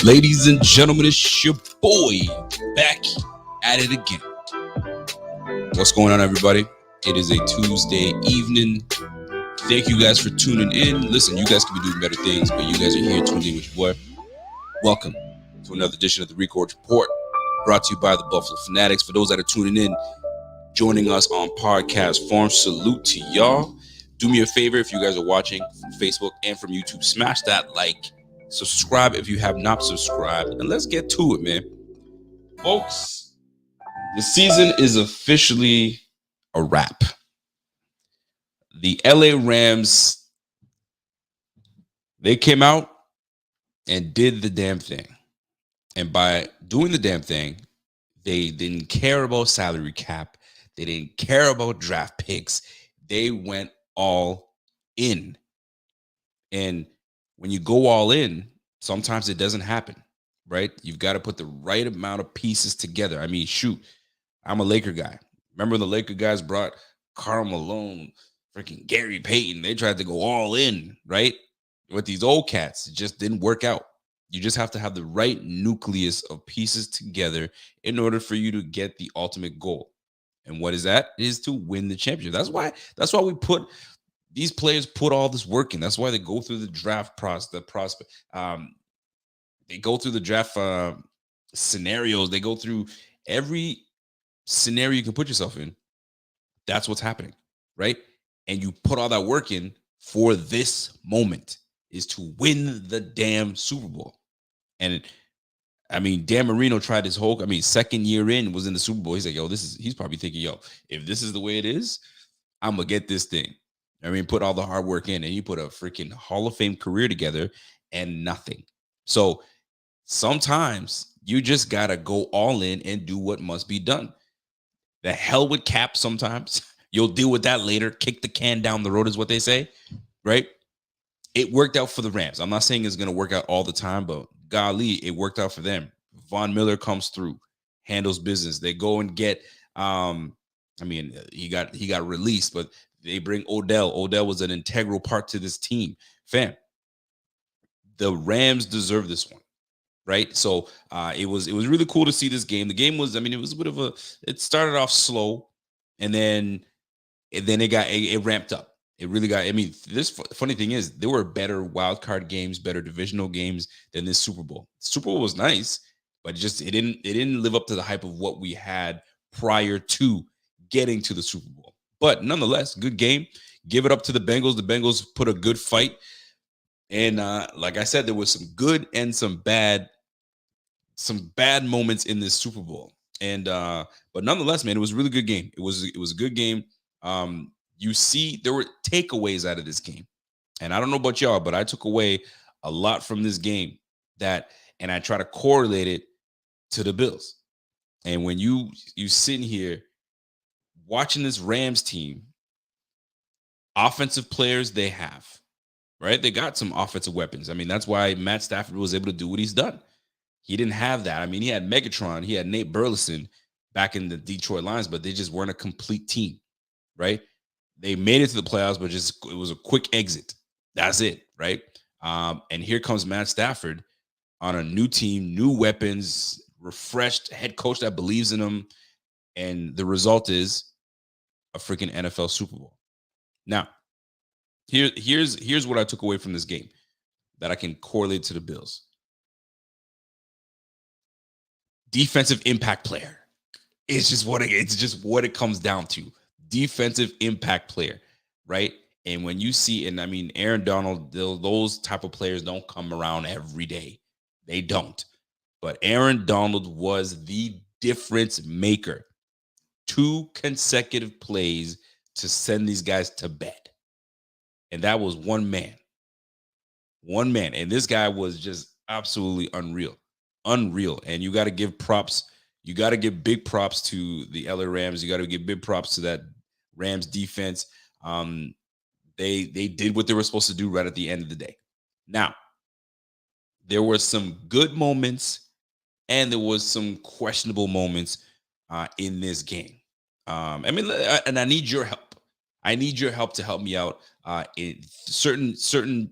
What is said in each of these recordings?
Ladies and gentlemen, it's your boy back at it again. What's going on, everybody? It is a Tuesday evening. Thank you guys for tuning in. Listen, you guys could be doing better things, but you guys are here tuned in with your boy. Welcome to another edition of the Rico Report, brought to you by the Buffalo Fanatics. For those that are tuning in, joining us on podcast form, salute to y'all. Do me a favor, if you guys are watching from Facebook and from YouTube, smash that like. Subscribe if you have not subscribed, and let's get to it, man. Folks, the season is officially a wrap. The LA Rams, they came out and did the damn thing. And by doing the damn thing, they didn't care about salary cap. They didn't care about draft picks. They went all in. And when you go all in, sometimes it doesn't happen, right? You've got to put the right amount of pieces together. I mean, shoot, I'm a Laker guy. Remember the Laker guys brought Karl Malone, freaking Gary Payton. They tried to go all in, right? With these old cats, it just didn't work out. You just have to have the right nucleus of pieces together in order for you to get the ultimate goal. And what is that? It is to win the championship. That's why we put these players put all this work in. That's why they go through the draft process, they go through the draft scenarios. They go through every scenario you can put yourself in. That's what's happening, right? And you put all that work in for this moment, is to win the damn Super Bowl. And I mean, Dan Marino tried his whole, second year in, was in the Super Bowl. He's like, he's probably thinking, if this is the way it is, I'm going to get this thing. Put all the hard work in, and he put a freaking Hall of Fame career together and nothing. So sometimes you just got to go all in and do what must be done. The hell with cap sometimes. You'll deal with that later. Kick the can down the road is what they say, right? It worked out for the Rams. I'm not saying it's going to work out all the time, but golly, it worked out for them. Von Miller comes through, handles business. They go and get, he got released, but they bring Odell. Odell was an integral part to this team. Fam, the Rams deserve this one, right? So it was really cool to see this game. The game was, it was a bit of it started off slow, and then it ramped up. It really got, this funny thing is, there were better wild card games, better divisional games than this Super Bowl. Super Bowl was nice, but it didn't live up to the hype of what we had prior to getting to the Super Bowl. But nonetheless, good game. Give it up to the Bengals. The Bengals put a good fight. And like I said, there was some good and some bad moments in this Super Bowl. And but nonetheless, man, it was a really good game. It was a good game. You see, there were takeaways out of this game. And I don't know about y'all, but I took away a lot from this game and I try to correlate it to the Bills. And when you sitting here watching this Rams team, offensive players they have, right? They got some offensive weapons. That's why Matt Stafford was able to do what he's done. He didn't have that. He had Megatron, he had Nate Burleson back in the Detroit Lions, but they just weren't a complete team, right? They made it to the playoffs, but it was a quick exit. That's it, right? And here comes Matt Stafford on a new team, new weapons, refreshed head coach that believes in him. And the result is a freaking NFL Super Bowl. Now, here's what I took away from this game that I can correlate to the Bills. Defensive impact player. It's just what it comes down to. Defensive impact player, right? And when you see, and I mean, Aaron Donald, those type of players don't come around every day. They don't. But Aaron Donald was the difference maker. 2 consecutive plays to send these guys to bed. And that was one man. One man. And this guy was just absolutely unreal. Unreal. And you got to give props. You got to give big props to the LA Rams. You got to give big props to that Rams defense. They did what they were supposed to do right at the end of the day. Now, there were some good moments and there was some questionable moments in this game. I mean, and I need your help. I need your help to help me out in certain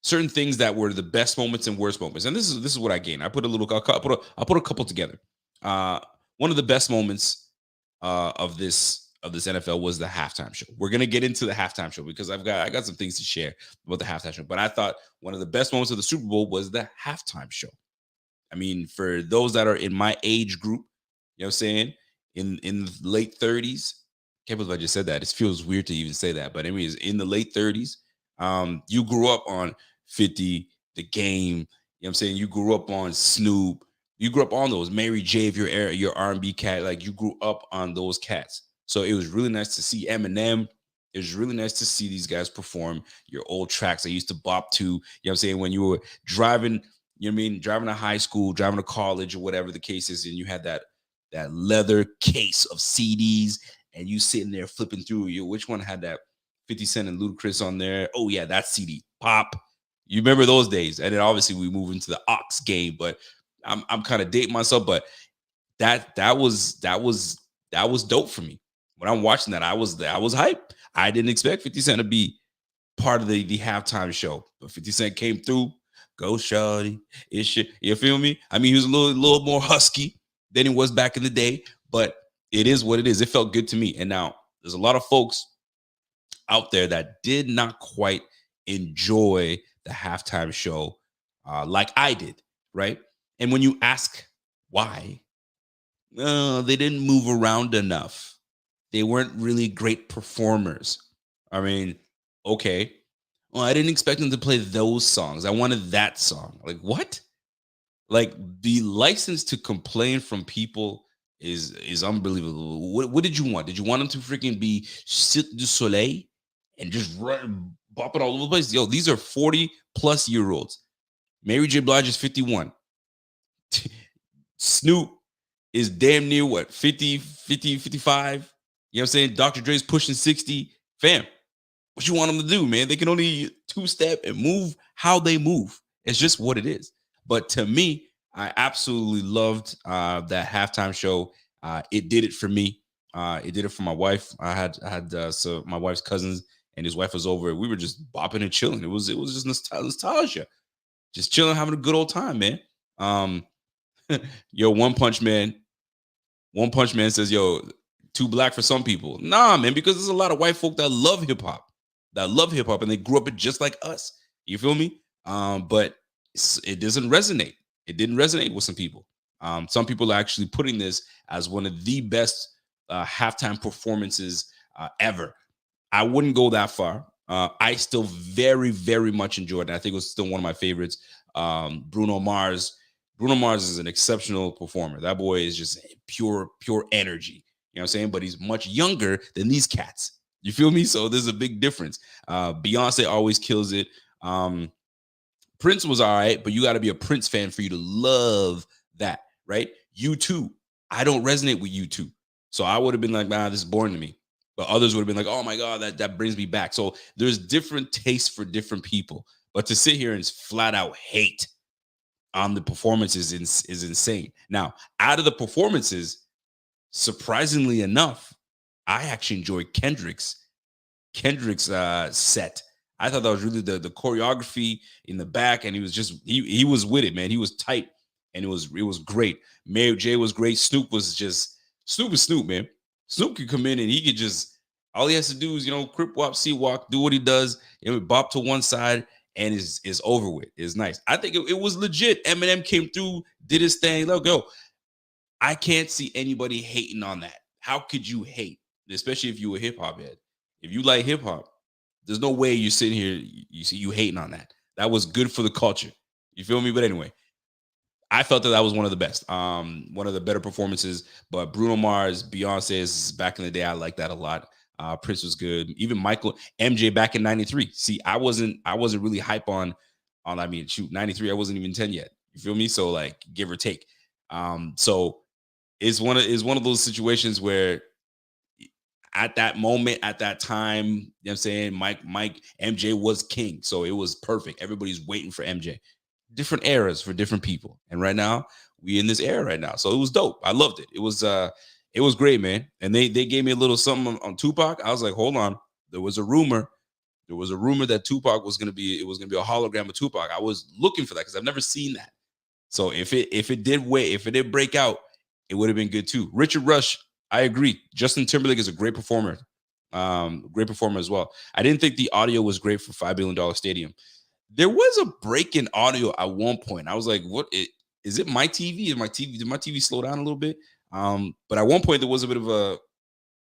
things that were the best moments and worst moments. And this is what I gained. I put I'll put a couple together. One of the best moments of this NFL was the halftime show. We're gonna get into the halftime show because I got some things to share about the halftime show. But I thought one of the best moments of the Super Bowl was the halftime show. I mean, for those that are in my age group, you know what I'm saying, in the late 30s. Can't believe I just said that. It feels weird to even say that. But anyways, in the late 30s, you grew up on 50, The Game. You know what I'm saying? You grew up on Snoop. You grew up on those. Mary J, if your R&B cat. Like, you grew up on those cats. So it was really nice to see Eminem. It was really nice to see these guys perform your old tracks I used to bop to. You know what I'm saying? When you were driving, you know what I mean? Driving to high school, driving to college, or whatever the case is, and you had that leather case of CDs, and you sitting there flipping through. Which one had that 50 Cent and Ludacris on there? Oh yeah, that CD. Pop. You remember those days? And then obviously we move into the aux game, but I'm kind of dating myself, but that was dope for me. When I'm watching that, I was hyped. I didn't expect 50 Cent to be part of the halftime show, but 50 Cent came through. Go shorty, it's shit. You feel me? I mean, he was a little more husky than he was back in the day, but it is what it is. It felt good to me. And now there's a lot of folks out there that did not quite enjoy the halftime show like I did, right? And when you ask why, they didn't move around enough. They weren't really great performers. I mean, okay. Well, I didn't expect them to play those songs. I wanted that song. Like, what? Like, the license to complain from people is unbelievable. What did you want? Did you want them to freaking be Cirque du Soleil and just run, bop it all over the place? Yo, these are 40-plus-year-olds. Mary J. Blige is 51. Snoop is damn near what, 50, 55? You know what I'm saying? Dr. Dre's pushing 60. Fam, what you want them to do, man? They can only two-step and move how they move. It's just what it is. But to me, I absolutely loved that halftime show. It did it for me. It did it for my wife. I had so my wife's cousins and his wife was over. We were just bopping and chilling. It was just nostalgia. Just chilling, having a good old time, man. Yo, One Punch Man says, yo, too black for some people. Nah, man, because there's a lot of white folk that love hip hop, and they grew up it just like us. You feel me? But it doesn't resonate. It didn't resonate with some people. Some people are actually putting this as one of the best halftime performances ever. I wouldn't go that far. I still very, very much enjoyed it. I think it was still one of my favorites. Bruno Mars. Bruno Mars is an exceptional performer. That boy is just pure energy. You know what I'm saying? But he's much younger than these cats. You feel me? So there's a big difference. Beyonce always kills it. Prince was all right, but you got to be a Prince fan for you to love that, right? U2. I don't resonate with U2. So I would have been like, this is boring to me. But others would have been like, oh my God, that brings me back. So there's different tastes for different people. But to sit here and flat out hate on the performances is insane. Now, out of the performances, surprisingly enough, I actually enjoyed Kendrick's set. I thought that was really the choreography in the back, and he was just he was with it, man. He was tight, and it was great. Mayor J was great. Snoop is Snoop, man. Snoop could come in and he could just all he has to do is crip walk, see walk, do what he does, bop to one side, and is over with. It's nice. I think it was legit. Eminem came through, did his thing. Let go. I can't see anybody hating on that. How could you hate, especially if you a hip hop head? If you like hip hop, there's no way you're sitting here you see you hating on that. That was good for the culture. You feel me? But anyway, I felt that was one of the best, one of the better performances. But Bruno Mars, Beyonce's back in the day, I like that a lot. Prince was good. Even Michael MJ back in '93. See, I wasn't really hype on. I mean, shoot, '93. I wasn't even 10 yet. You feel me? So like, give or take. So it's one of those situations where at that moment, at that time, you know what I'm saying, Mike MJ was king. So it was perfect. Everybody's waiting for MJ. Different eras for different people. And right now, we in this era right now. So it was dope. I loved it. It was great, man. And they gave me a little something on Tupac. I was like, hold on. There was a rumor. There was a rumor that Tupac was gonna be a hologram of Tupac. I was looking for that because I've never seen that. So if it did break out, it would have been good too. Richard Rush, I agree. Justin Timberlake is a great performer. Great performer as well. I didn't think the audio was great for $5 billion stadium. There was a break in audio at one point. I was like, is it my TV? Did my TV slow down a little bit? But at one point there was a bit of a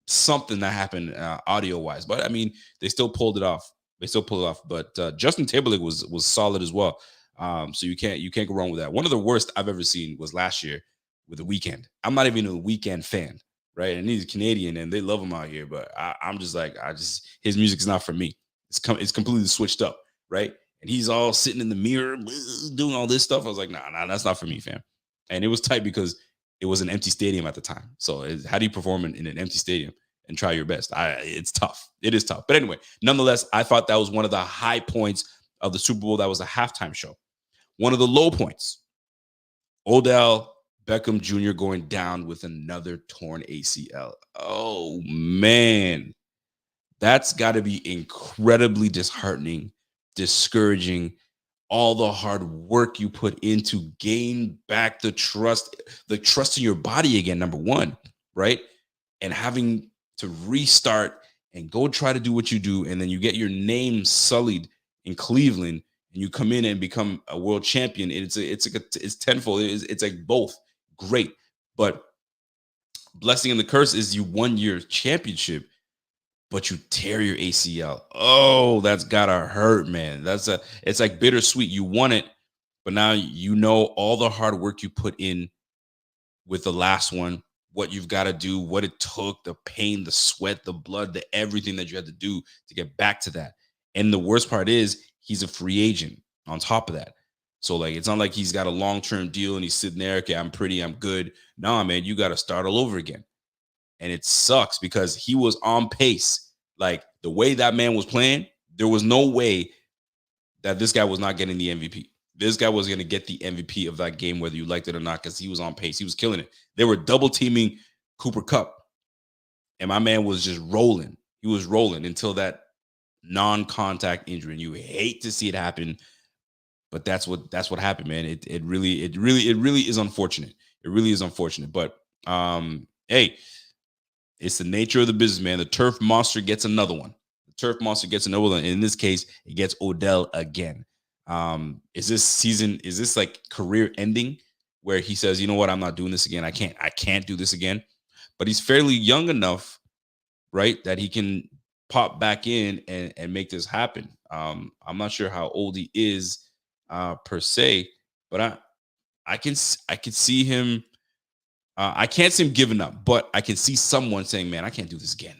something that happened audio wise. But I mean, they still pulled it off. But Justin Timberlake was solid as well. So you can't go wrong with that. One of the worst I've ever seen was last year with the Weeknd. I'm not even a Weeknd fan, right? And he's Canadian and they love him out here, but I'm just like, his music's not for me. It's completely switched up, right? And he's all sitting in the mirror doing all this stuff. I was like, nah, that's not for me, fam. And it was tight because it was an empty stadium at the time. So how do you perform in an empty stadium and try your best? It's tough. It is tough. But anyway, nonetheless, I thought that was one of the high points of the Super Bowl. That was a halftime show. One of the low points, Odell Beckham Jr. going down with another torn ACL. Oh, man. That's got to be incredibly disheartening, discouraging. All the hard work you put in to gain back the trust in your body again, number one, right? And having to restart and go try to do what you do, and then you get your name sullied in Cleveland, and you come in and become a world champion. It's tenfold. It's like both great, but blessing and the curse is you won your championship, but you tear your ACL. Oh, that's gotta hurt, man. It's like bittersweet. You won it, but now you know all the hard work you put in with the last one, what you've got to do, what it took, the pain, the sweat, the blood, the everything that you had to do to get back to that. And the worst part is he's a free agent on top of that. So like it's not like he's got a long-term deal and he's sitting there, okay, I'm good. Nah, man, you got to start all over again. And it sucks because he was on pace. Like the way that man was playing, there was no way that this guy was not getting the MVP. This guy was going to get the MVP of that game, whether you liked it or not, because he was on pace. He was killing it. They were double teaming Cooper Kupp, and my man was just rolling. He was rolling until that non-contact injury. And you hate to see it happen, but that's what happened, man. It really is unfortunate. It really is unfortunate. But hey, it's the nature of the business, man. The turf monster gets another one. The turf monster gets another one. And in this case, it gets Odell again. Is this like career ending where he says, you know what, I'm not doing this again. I can't do this again. But he's fairly young enough, right, that he can pop back in and make this happen. I'm not sure how old he is per se, but I can see him. I can't see him giving up, but I can see someone saying, man, I can't do this again.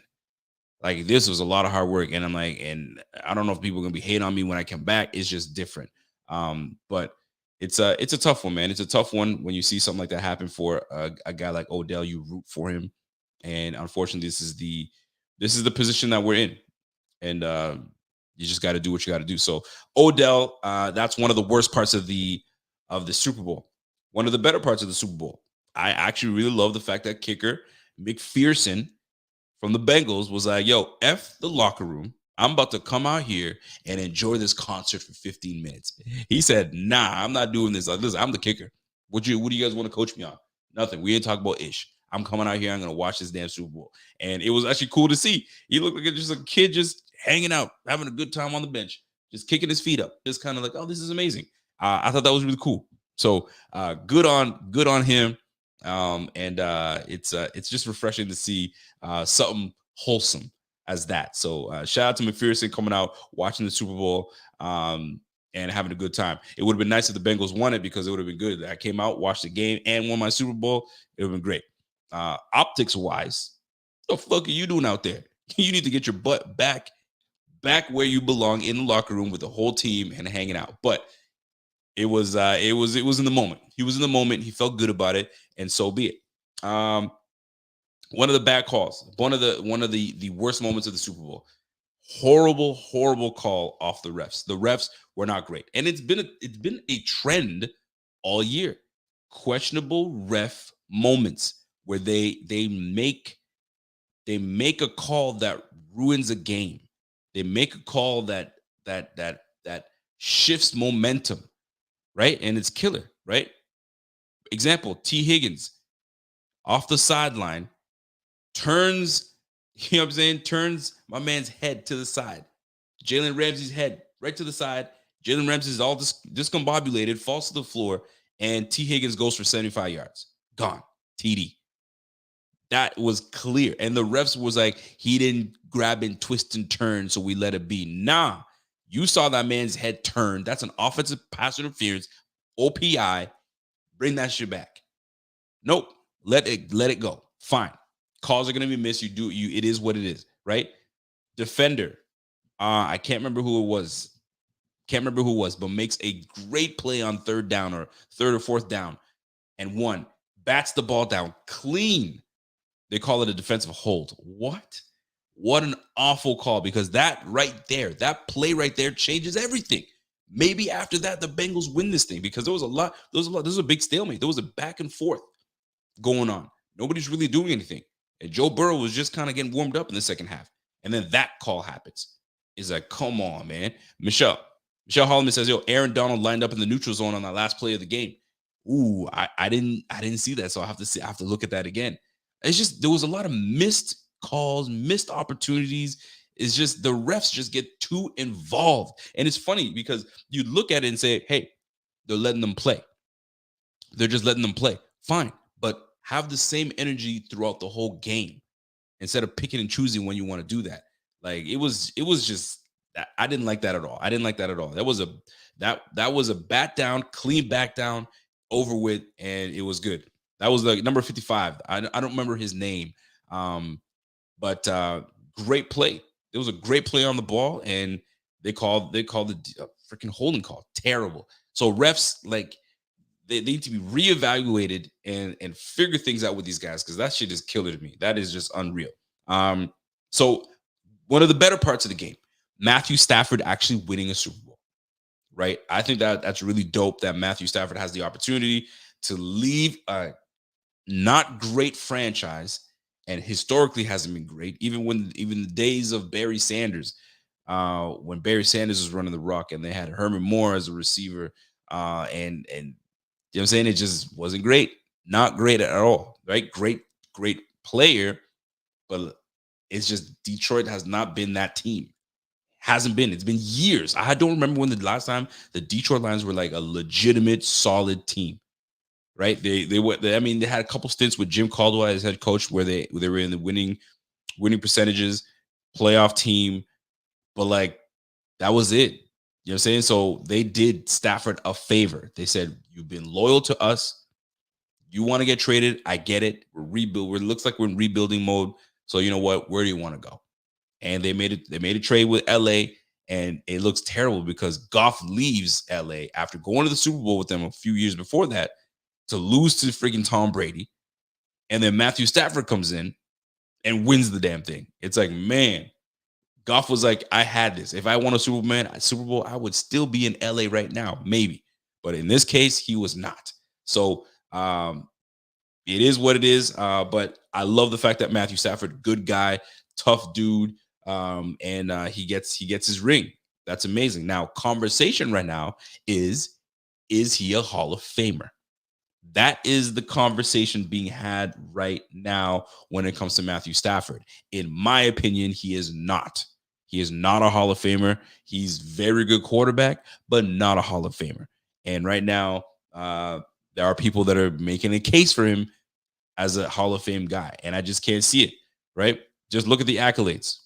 Like this was a lot of hard work. And I'm like, and I don't know if people are gonna be hating on me when I come back. It's just different. But it's a tough one, man. It's a tough one when you see something like that happen for a guy like Odell. You root for him. And unfortunately, this is the position that we're in. And you just got to do what you got to do. So Odell, that's one of the worst parts of the Super Bowl. One of the better parts of the Super Bowl. I actually really love the fact that kicker McPherson from the Bengals was like, yo, F the locker room. I'm about to come out here and enjoy this concert for 15 minutes. He said, nah, I'm not doing this. Like, listen, I'm the kicker. What do you guys want to coach me on? Nothing. We ain't talking about ish. I'm coming out here. I'm going to watch this damn Super Bowl. And it was actually cool to see. He looked like just a kid just hanging out, having a good time on the bench, just kicking his feet up, just kind of like, oh, this is amazing. I thought that was really cool. So good on him. And it's just refreshing to see something wholesome as that. So shout out to McPherson coming out, watching the Super Bowl, and having a good time. It would have been nice if the Bengals won it because it would have been good. I came out, watched the game, and won my Super Bowl. It would have been great. Optics wise, what the fuck are you doing out there? You need to get your butt back where you belong in the locker room with the whole team and hanging out. But it was in the moment. He was in the moment. He felt good about it, and so be it. One of the bad calls, one of the worst moments of the Super Bowl. Horrible call off the refs. The refs were not great, and it's been a trend all year. Questionable ref moments where they make a call that ruins a game. They make a call that shifts momentum, right? And it's killer, right? Example: T. Higgins off the sideline turns, you know what I'm saying? Turns my man's head to the side. Jalen Ramsey's head right to the side. Jalen Ramsey's all discombobulated, falls to the floor, and T. Higgins goes for 75 yards. Gone. TD. That was clear. And the refs was like, he didn't grab and twist and turn, so we let it be. Nah. You saw that man's head turn. That's an offensive pass interference. OPI. Bring that shit back. Nope. Let it go. Fine. Calls are going to be missed. It is what it is, right? Defender. I can't remember who it was. But makes a great play on third down or third or fourth down and one. Bats the ball down clean. They call it a defensive hold. What? What an awful call, because that play right there changes everything. Maybe after that, the Bengals win this thing, because there was a big stalemate. There was a back and forth going on. Nobody's really doing anything. And Joe Burrow was just kind of getting warmed up in the second half. And then that call happens. It's like, come on, man. Michelle Holloman says, yo, Aaron Donald lined up in the neutral zone on that last play of the game. Ooh, I didn't see that. So I have to look at that again. It's just, there was a lot of missed calls, missed opportunities. It's just the refs just get too involved. And it's funny because you look at it and say, hey, they're letting them play. They're just letting them play. Fine. But have the same energy throughout the whole game instead of picking and choosing when you want to do that. Like it was just, I didn't like that at all. That was a bat down, clean back down, over with, and it was good. That was like number 55. I don't remember his name, but great play. It was a great play on the ball, and they called the freaking holding call. Terrible. So refs, like, they need to be reevaluated and figure things out with these guys, because that shit is killer to me. That is just unreal. So one of the better parts of the game, Matthew Stafford actually winning a Super Bowl, right? I think that's really dope that Matthew Stafford has the opportunity to leave a not great franchise, and historically hasn't been great. Even the days of Barry Sanders, when Barry Sanders was running the rock and they had Herman Moore as a receiver, and you know what I'm saying, it just wasn't great. Not great at all, right? Great player, but it's just Detroit has not been that team. Hasn't been. It's been years. I don't remember when the last time the Detroit Lions were like a legitimate, solid team. Right? They had a couple stints with Jim Caldwell as head coach where they were in the winning percentages, playoff team, but like that was it. You know what I'm saying? So they did Stafford a favor. They said, you've been loyal to us. You want to get traded? I get it. It looks like we're in rebuilding mode. So you know what? Where do you want to go? And they made a trade with LA, and it looks terrible because Goff leaves LA after going to the Super Bowl with them a few years before that, to lose to freaking Tom Brady. And then Matthew Stafford comes in and wins the damn thing. It's like, man, Goff was like, I had this. If I won a Super Bowl, I would still be in LA right now, maybe. But in this case, he was not. So it is what it is. But I love the fact that Matthew Stafford, good guy, tough dude, and he gets his ring. That's amazing. Now, conversation right now is he a Hall of Famer? That is the conversation being had right now when it comes to Matthew Stafford. In my opinion, he is not. He is not a Hall of Famer. He's very good quarterback, but not a Hall of Famer. And right now, there are people that are making a case for him as a Hall of Fame guy, and I just can't see it. Right? Just look at the accolades.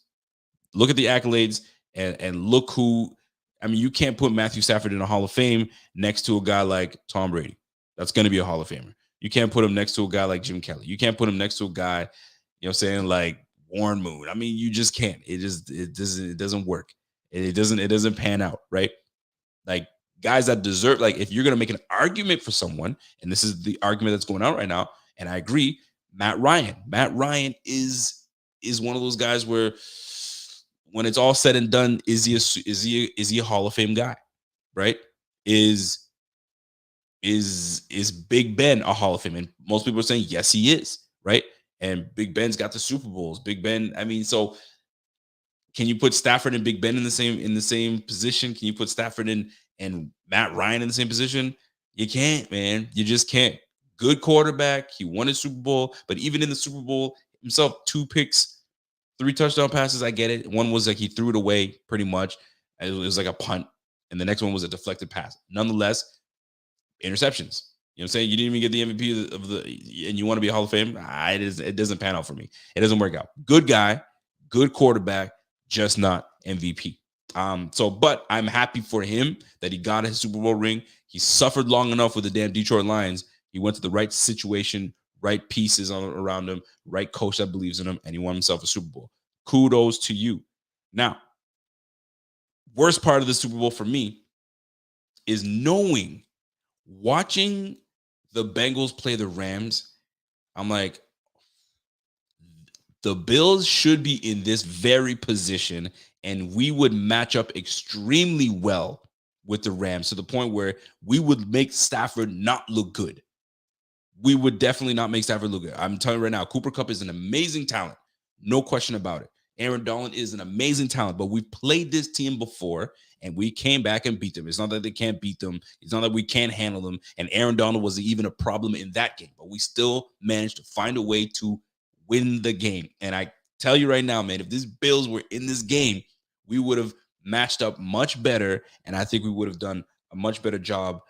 Look at the accolades, and look who. I mean, you can't put Matthew Stafford in a Hall of Fame next to a guy like Tom Brady. That's going to be a Hall of Famer. You can't put him next to a guy like Jim Kelly. You can't put him next to a guy, you know, saying like Warren Moon. I mean, you just can't. It doesn't work. It doesn't pan out, right? Like guys that deserve, like if you're going to make an argument for someone, and this is the argument that's going on right now, and I agree, Matt Ryan. Matt Ryan is one of those guys where when it's all said and done, is he a Hall of Fame guy, right? Is Big Ben a Hall of Fame? And most people are saying yes, he is, right? And Big Ben's got the Super Bowls. Big Ben, I mean, so can you put Stafford and Big Ben in the same position? Can you put Stafford and Matt Ryan in the same position? You can't, man. You just can't. Good quarterback. He won a Super Bowl, but even in the Super Bowl himself, 2 picks, 3 touchdown passes. I get it. One was like he threw it away pretty much. It was like a punt, and the next one was a deflected pass. Nonetheless, interceptions. You know what I'm saying? You didn't even get the MVP of the, and you want to be a Hall of Fame? It doesn't pan out for me. It doesn't work out. Good guy, good quarterback, just not MVP. But I'm happy for him that he got his Super Bowl ring. He suffered long enough with the damn Detroit Lions. He went to the right situation, right pieces around him, right coach that believes in him, and he won himself a Super Bowl. Kudos to you. Now, worst part of the Super Bowl for me is watching the Bengals play the Rams. I'm like, the Bills should be in this very position, and we would match up extremely well with the Rams to the point where we would make Stafford not look good. We would definitely not make Stafford look good. I'm telling you right now, Cooper Kupp is an amazing talent. No question about it. Aaron Donald is an amazing talent, but we've played this team before, and we came back and beat them. It's not that they can't beat them. It's not that we can't handle them. And Aaron Donald wasn't even a problem in that game, but we still managed to find a way to win the game. And I tell you right now, man, if these Bills were in this game, we would have matched up much better, and I think we would have done a much better job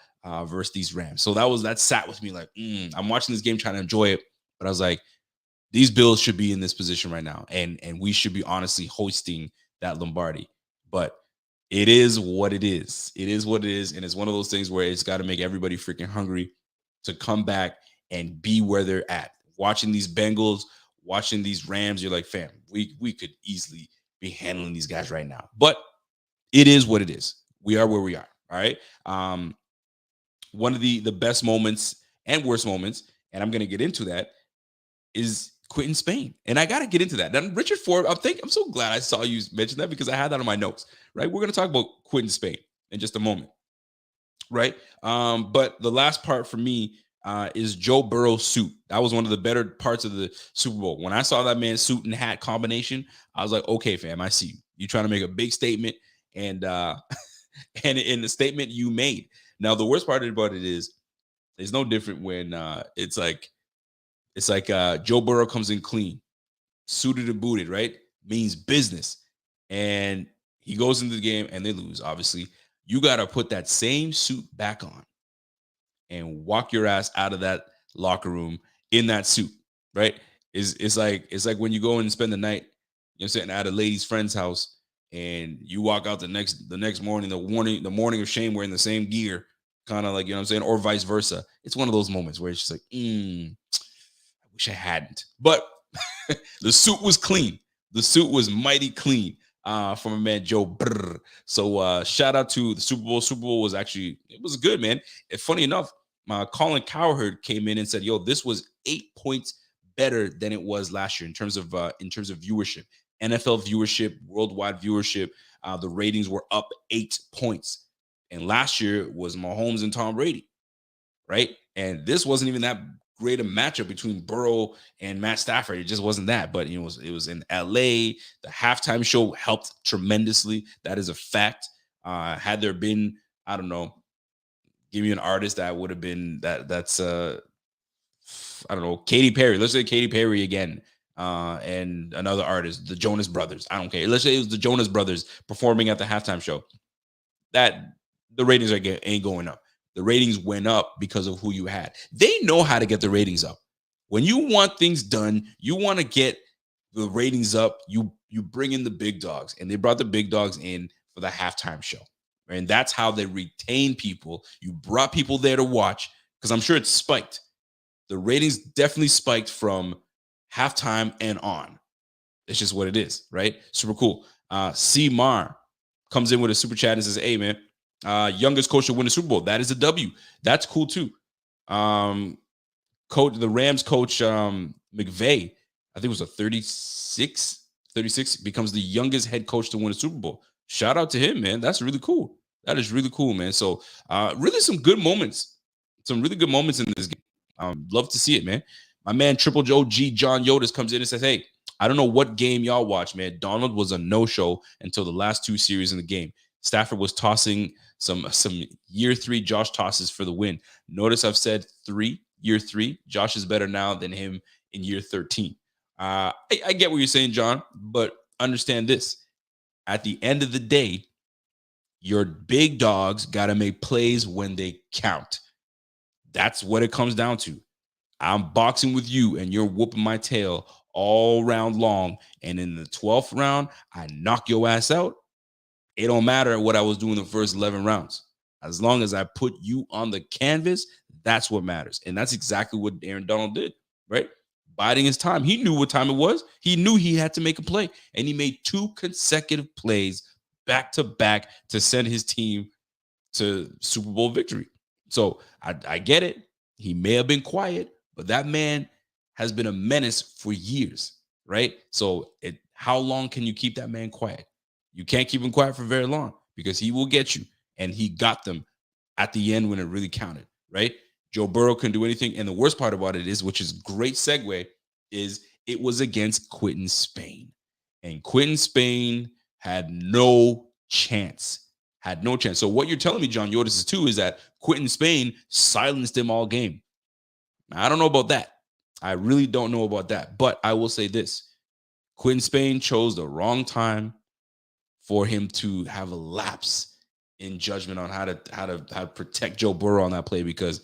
versus these Rams. So that sat with me like, I'm watching this game trying to enjoy it, but I was like, these Bills should be in this position right now, and we should be honestly hoisting that Lombardi. But it is what it is. It is what it is, and it's one of those things where it's got to make everybody freaking hungry to come back and be where they're at. Watching these Bengals, watching these Rams, you're like, fam, we could easily be handling these guys right now. But it is what it is. We are where we are. All right. One of the best moments and worst moments, and I'm going to get into that, is Quinton Spain. And I got to get into that. Now, Richard Ford, I'm so glad I saw you mention that because I had that on my notes, right? We're going to talk about Quinton Spain in just a moment, right? But the last part for me is Joe Burrow's suit. That was one of the better parts of the Super Bowl. When I saw that man's suit and hat combination, I was like, okay, fam, I see you. You're trying to make a big statement, and and in the statement you made. Now, the worst part about it is it's no different when it's like Joe Burrow comes in clean, suited and booted, right? Means business. And he goes into the game and they lose, obviously. You got to put that same suit back on and walk your ass out of that locker room in that suit, right? It's like when you go and spend the night, you know, sitting at a lady's friend's house, and you walk out the next morning, the morning of shame, wearing the same gear, kind of like, you know what I'm saying, or vice versa. It's one of those moments where it's just like, I wish I hadn't. But the suit was clean. The suit was mighty clean from a man, Joe Burr. So shout out to the Super Bowl. Super Bowl was it was good, man. And funny enough, Colin Cowherd came in and said, yo, this was 8 points better than it was last year in terms of viewership. NFL viewership, worldwide viewership, the ratings were up 8 points. And last year was Mahomes and Tom Brady, right? And this wasn't even that great a matchup between Burrow and Matt Stafford. It just wasn't that. But it was in LA. The halftime show helped tremendously. That is a fact. Had there been, I don't know, give me an artist that would have been that's I don't know, Katy Perry. Let's say Katy Perry again. And another artist, the Jonas Brothers. I don't care. Let's say it was the Jonas Brothers performing at the halftime show. That the ratings ain't going up. The ratings went up because of who you had. They know how to get the ratings up. When you want things done, you want to get the ratings up. You bring in the big dogs, and they brought the big dogs in for the halftime show, and that's how they retain people. You brought people there to watch because I'm sure it's spiked. The ratings definitely spiked from halftime and on. It's just what it is, right? Super cool. C Mar comes in with a super chat and says, "Hey man, youngest coach to win the Super Bowl. That is a W. That's cool too." Coach, the Rams coach, McVay, I think it was a 36, becomes the youngest head coach to win a Super Bowl. Shout out to him, man. That's really cool. That is really cool, man. So really some good moments. Some really good moments in this game. Love to see it, man. My man Triple OG John Yodas comes in and says, "Hey, I don't know what game y'all watch, man. Donald was a no-show until the last 2 series in the game. Stafford was tossing some year 3 Josh tosses for the win. Notice I've said year 3. Josh is better now than him in year 13. I get what you're saying, John, but understand this. At the end of the day, your big dogs got to make plays when they count. That's what it comes down to. I'm boxing with you and you're whooping my tail all round long. And in the 12th round, I knock your ass out. It don't matter what I was doing the first 11 rounds. As long as I put you on the canvas, that's what matters. And that's exactly what Aaron Donald did, right? Biding his time. He knew what time it was. He knew he had to make a play. And he made 2 consecutive plays back to back to send his team to Super Bowl victory. So I get it. He may have been quiet, but that man has been a menace for years, right? So how long can you keep that man quiet? You can't keep him quiet for very long because he will get you. And he got them at the end when it really counted, right? Joe Burrow couldn't do anything. And the worst part about it is, which is great segue, is it was against Quinton Spain. And Quinton Spain had no chance. So what you're telling me, John Yodas, is too, is that Quinton Spain silenced him all game. Now, I don't know about that. I really don't know about that. But I will say this. Quinton Spain chose the wrong time for him to have a lapse in judgment on how to protect Joe Burrow on that play, because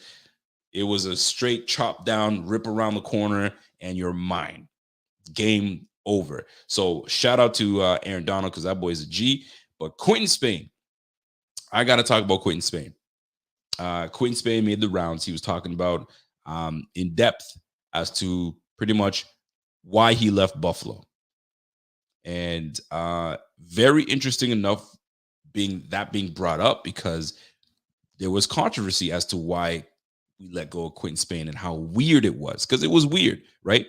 it was a straight chop down, rip around the corner, and you're mine. Game over. So shout out to Aaron Donald, because that boy is a G. But Quinton Spain, I got to talk about Quinton Spain. Quinton Spain made the rounds. He was talking about in depth as to pretty much why he left Buffalo. And very interesting enough being brought up, because there was controversy as to why we let go of Quinton Spain and how weird it was, because it was weird, right?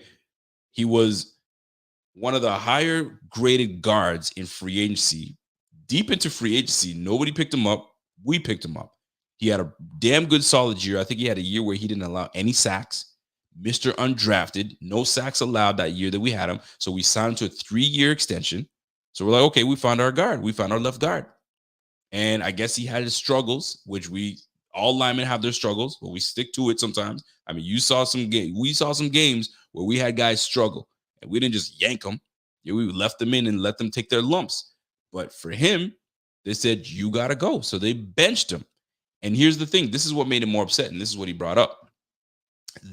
He was one of the higher graded guards in free agency, deep into free agency. Nobody picked him up. We picked him up. He had a damn good solid year. I think he had a year where he didn't allow any sacks. Mr. Undrafted, no sacks allowed that year that we had him. So we signed him to a 3-year extension. So we're like, okay, we found our guard. We found our left guard. And I guess he had his struggles, which all linemen have their struggles, but we stick to it sometimes. I mean, we saw some games where we had guys struggle, and we didn't just yank them. Yeah, we left them in and let them take their lumps. But for him, they said, you got to go. So they benched him. And here's the thing. This is what made him more upset, and this is what he brought up.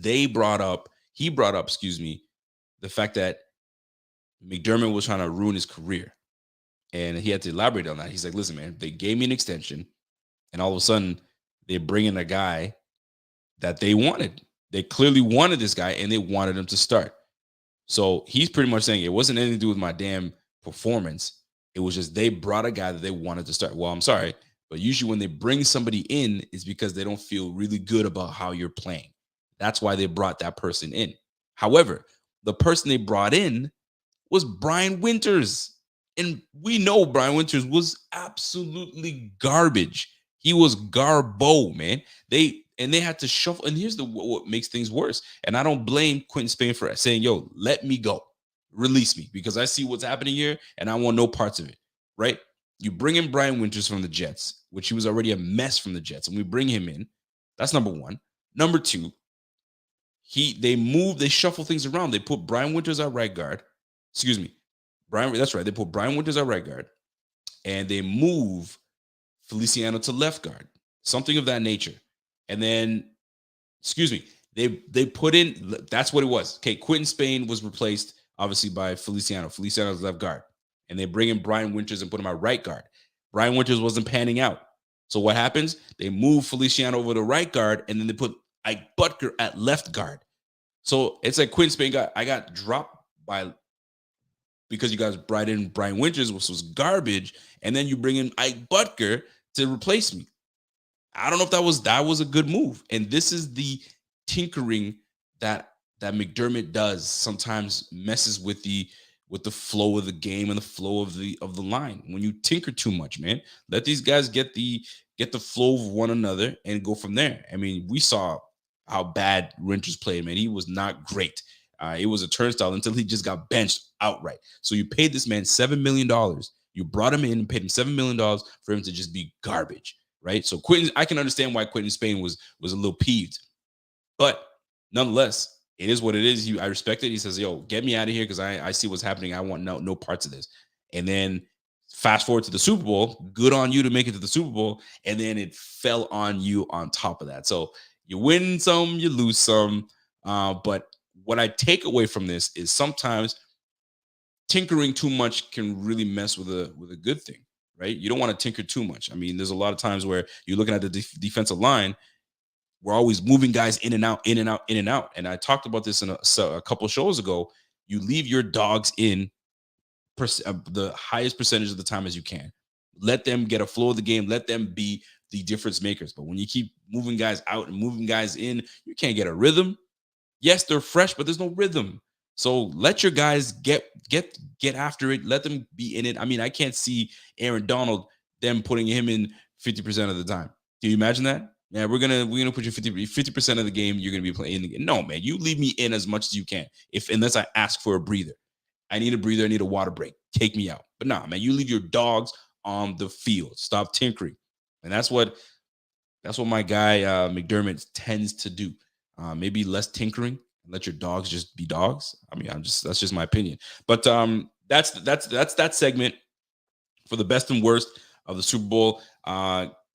He brought up, the fact that McDermott was trying to ruin his career. And he had to elaborate on that. He's like, listen, man, they gave me an extension, and all of a sudden they bring in a guy that they wanted. They clearly wanted this guy, and they wanted him to start. So he's pretty much saying it wasn't anything to do with my damn performance. It was just they brought a guy that they wanted to start. Well, I'm sorry, but usually when they bring somebody in, it's because they don't feel really good about how you're playing. That's why they brought that person in. However, the person they brought in was Brian Winters. And we know Brian Winters was absolutely garbage. He was garbo, man. They and they had to shuffle. And here's what makes things worse. And I don't blame Quinton Spain for saying, "Yo, let me go, release me," because I see what's happening here, and I want no parts of it. Right? You bring in Brian Winters from the Jets, which he was already a mess from the Jets, and we bring him in. That's number one. Number two, they shuffle things around. They put Brian Winters at right guard. Excuse me, Brian. That's right. They put Brian Winters at right guard, and they move Feliciano to left guard, something of that nature. And then, excuse me, they put in, that's what it was. Okay, Quinton Spain was replaced, obviously, by Feliciano. Feliciano's left guard. And they bring in Brian Winters and put him at right guard. Brian Winters wasn't panning out. So what happens? They move Feliciano over to right guard, and then they put Ike Butker at left guard. So it's like Quinton Spain I got dropped by, because you guys brought in Brian Winters, which was garbage, and then you bring in Ike Butker to replace me. I don't know if that was a good move. And this is the tinkering that McDermott does. Sometimes messes with the flow of the game and the flow of the line. When you tinker too much, man, let these guys get the flow of one another and go from there. I mean, we saw how bad Winters played, man. He was not great. It was a turnstile until he just got benched outright. So you paid this man $7 million. You brought him in and paid him $7 million for him to just be garbage, right? So I can understand why Quinton Spain was a little peeved. But nonetheless, it is what it is. I respect it. He says, "Yo, get me out of here because I see what's happening. I want no parts of this." And then fast forward to the Super Bowl. Good on you to make it to the Super Bowl. And then it fell on you on top of that. So you win some, you lose some. But what I take away from this is sometimes tinkering too much can really mess with a good thing, right? You don't want to tinker too much. I mean, there's a lot of times where you're looking at the defensive line. We're always moving guys in and out, in and out, in and out. And I talked about this in a couple shows ago. You leave your dogs in the highest percentage of the time as you can. Let them get a flow of the game. Let them be the difference makers. But when you keep moving guys out and moving guys in, you can't get a rhythm. Yes, they're fresh, but there's no rhythm. So let your guys get after it. Let them be in it. I mean, I can't see Aaron Donald, them putting him in 50% of the time. Can you imagine that? Yeah, we're gonna put you 50% of the game. You're gonna be playing the game. No, man, you leave me in as much as you can. Unless I ask for a breather, I need a breather. I need a water break. Take me out. But nah, man, you leave your dogs on the field. Stop tinkering, and that's what my guy McDermott tends to do. Maybe less tinkering and let your dogs just be dogs. I mean, that's just my opinion. But that's that segment for the best and worst of the Super Bowl.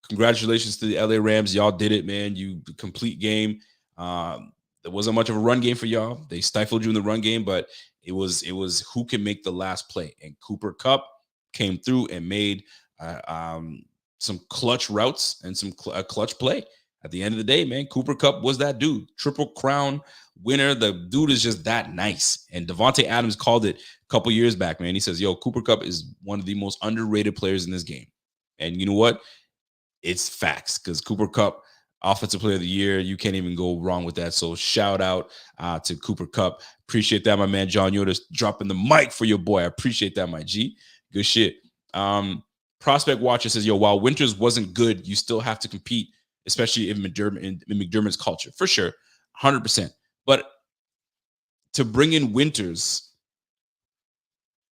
Congratulations to the LA Rams. Y'all did it, man. You complete game. There wasn't much of a run game for y'all. They stifled you in the run game, but it was who can make the last play. And Cooper Kupp came through and made some clutch routes and some clutch play. At the end of the day, man, Cooper Kupp was that dude. Triple Crown winner. The dude is just that nice. And Devontae Adams called it a couple years back, man. He says, "Yo, Cooper Kupp is one of the most underrated players in this game." And you know what? It's facts, because Cooper Kupp, Offensive Player of the Year, you can't even go wrong with that. So shout out to Cooper Kupp. Appreciate that, my man. John Yoder dropping the mic for your boy. I appreciate that, my G. Good shit. Prospect Watcher says, "Yo, while Winters wasn't good, you still have to compete, especially in McDermott's culture." For sure, 100%. But to bring in Winters,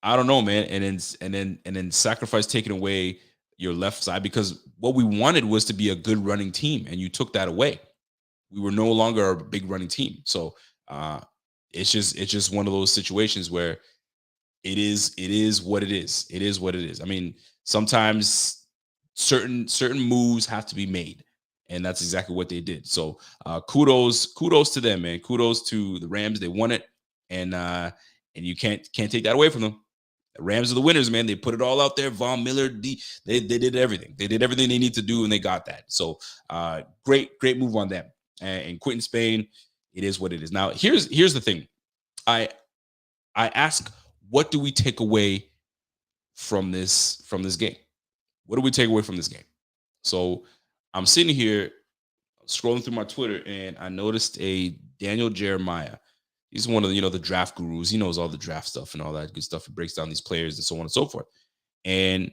I don't know, man, and then sacrifice taking away your left side, because what we wanted was to be a good running team, and you took that away. We were no longer a big running team. So it's just one of those situations where it is what it is. It is what it is. I mean, sometimes certain moves have to be made, and that's exactly what they did. So kudos to them, man. Kudos to the Rams. They won it, and you can't take that away from them. The Rams are the winners, man. They put it all out there. Von Miller, they did everything. They did everything they need to do, and they got that. So great move on them. And Quinton Spain, it is what it is. Now, here's the thing. I ask, what do we take away from this game? What do we take away from this game? So I'm sitting here scrolling through my Twitter, and I noticed a Daniel Jeremiah. He's one of the, the draft gurus. He knows all the draft stuff and all that good stuff. He breaks down these players and so on and so forth. And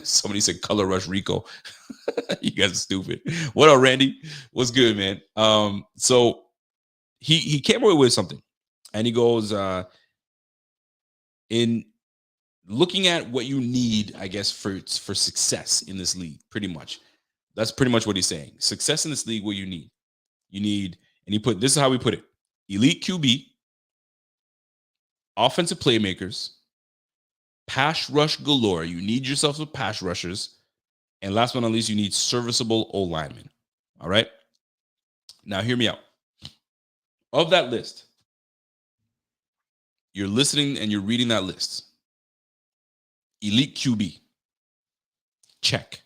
Somebody said color rush Rico. You guys are stupid. What up, Randy? What's good, man? So he came away with something, and he goes, in looking at what you need, I guess, for success in this league, pretty much. That's pretty much what he's saying. Success in this league, what you need, and he put this is how we put it: elite QB, offensive playmakers, pass rush galore. You need yourself some pass rushers, and last but not least, you need serviceable O linemen. All right. Now, hear me out. Of that list, you're listening and you're reading that list. Elite QB, check.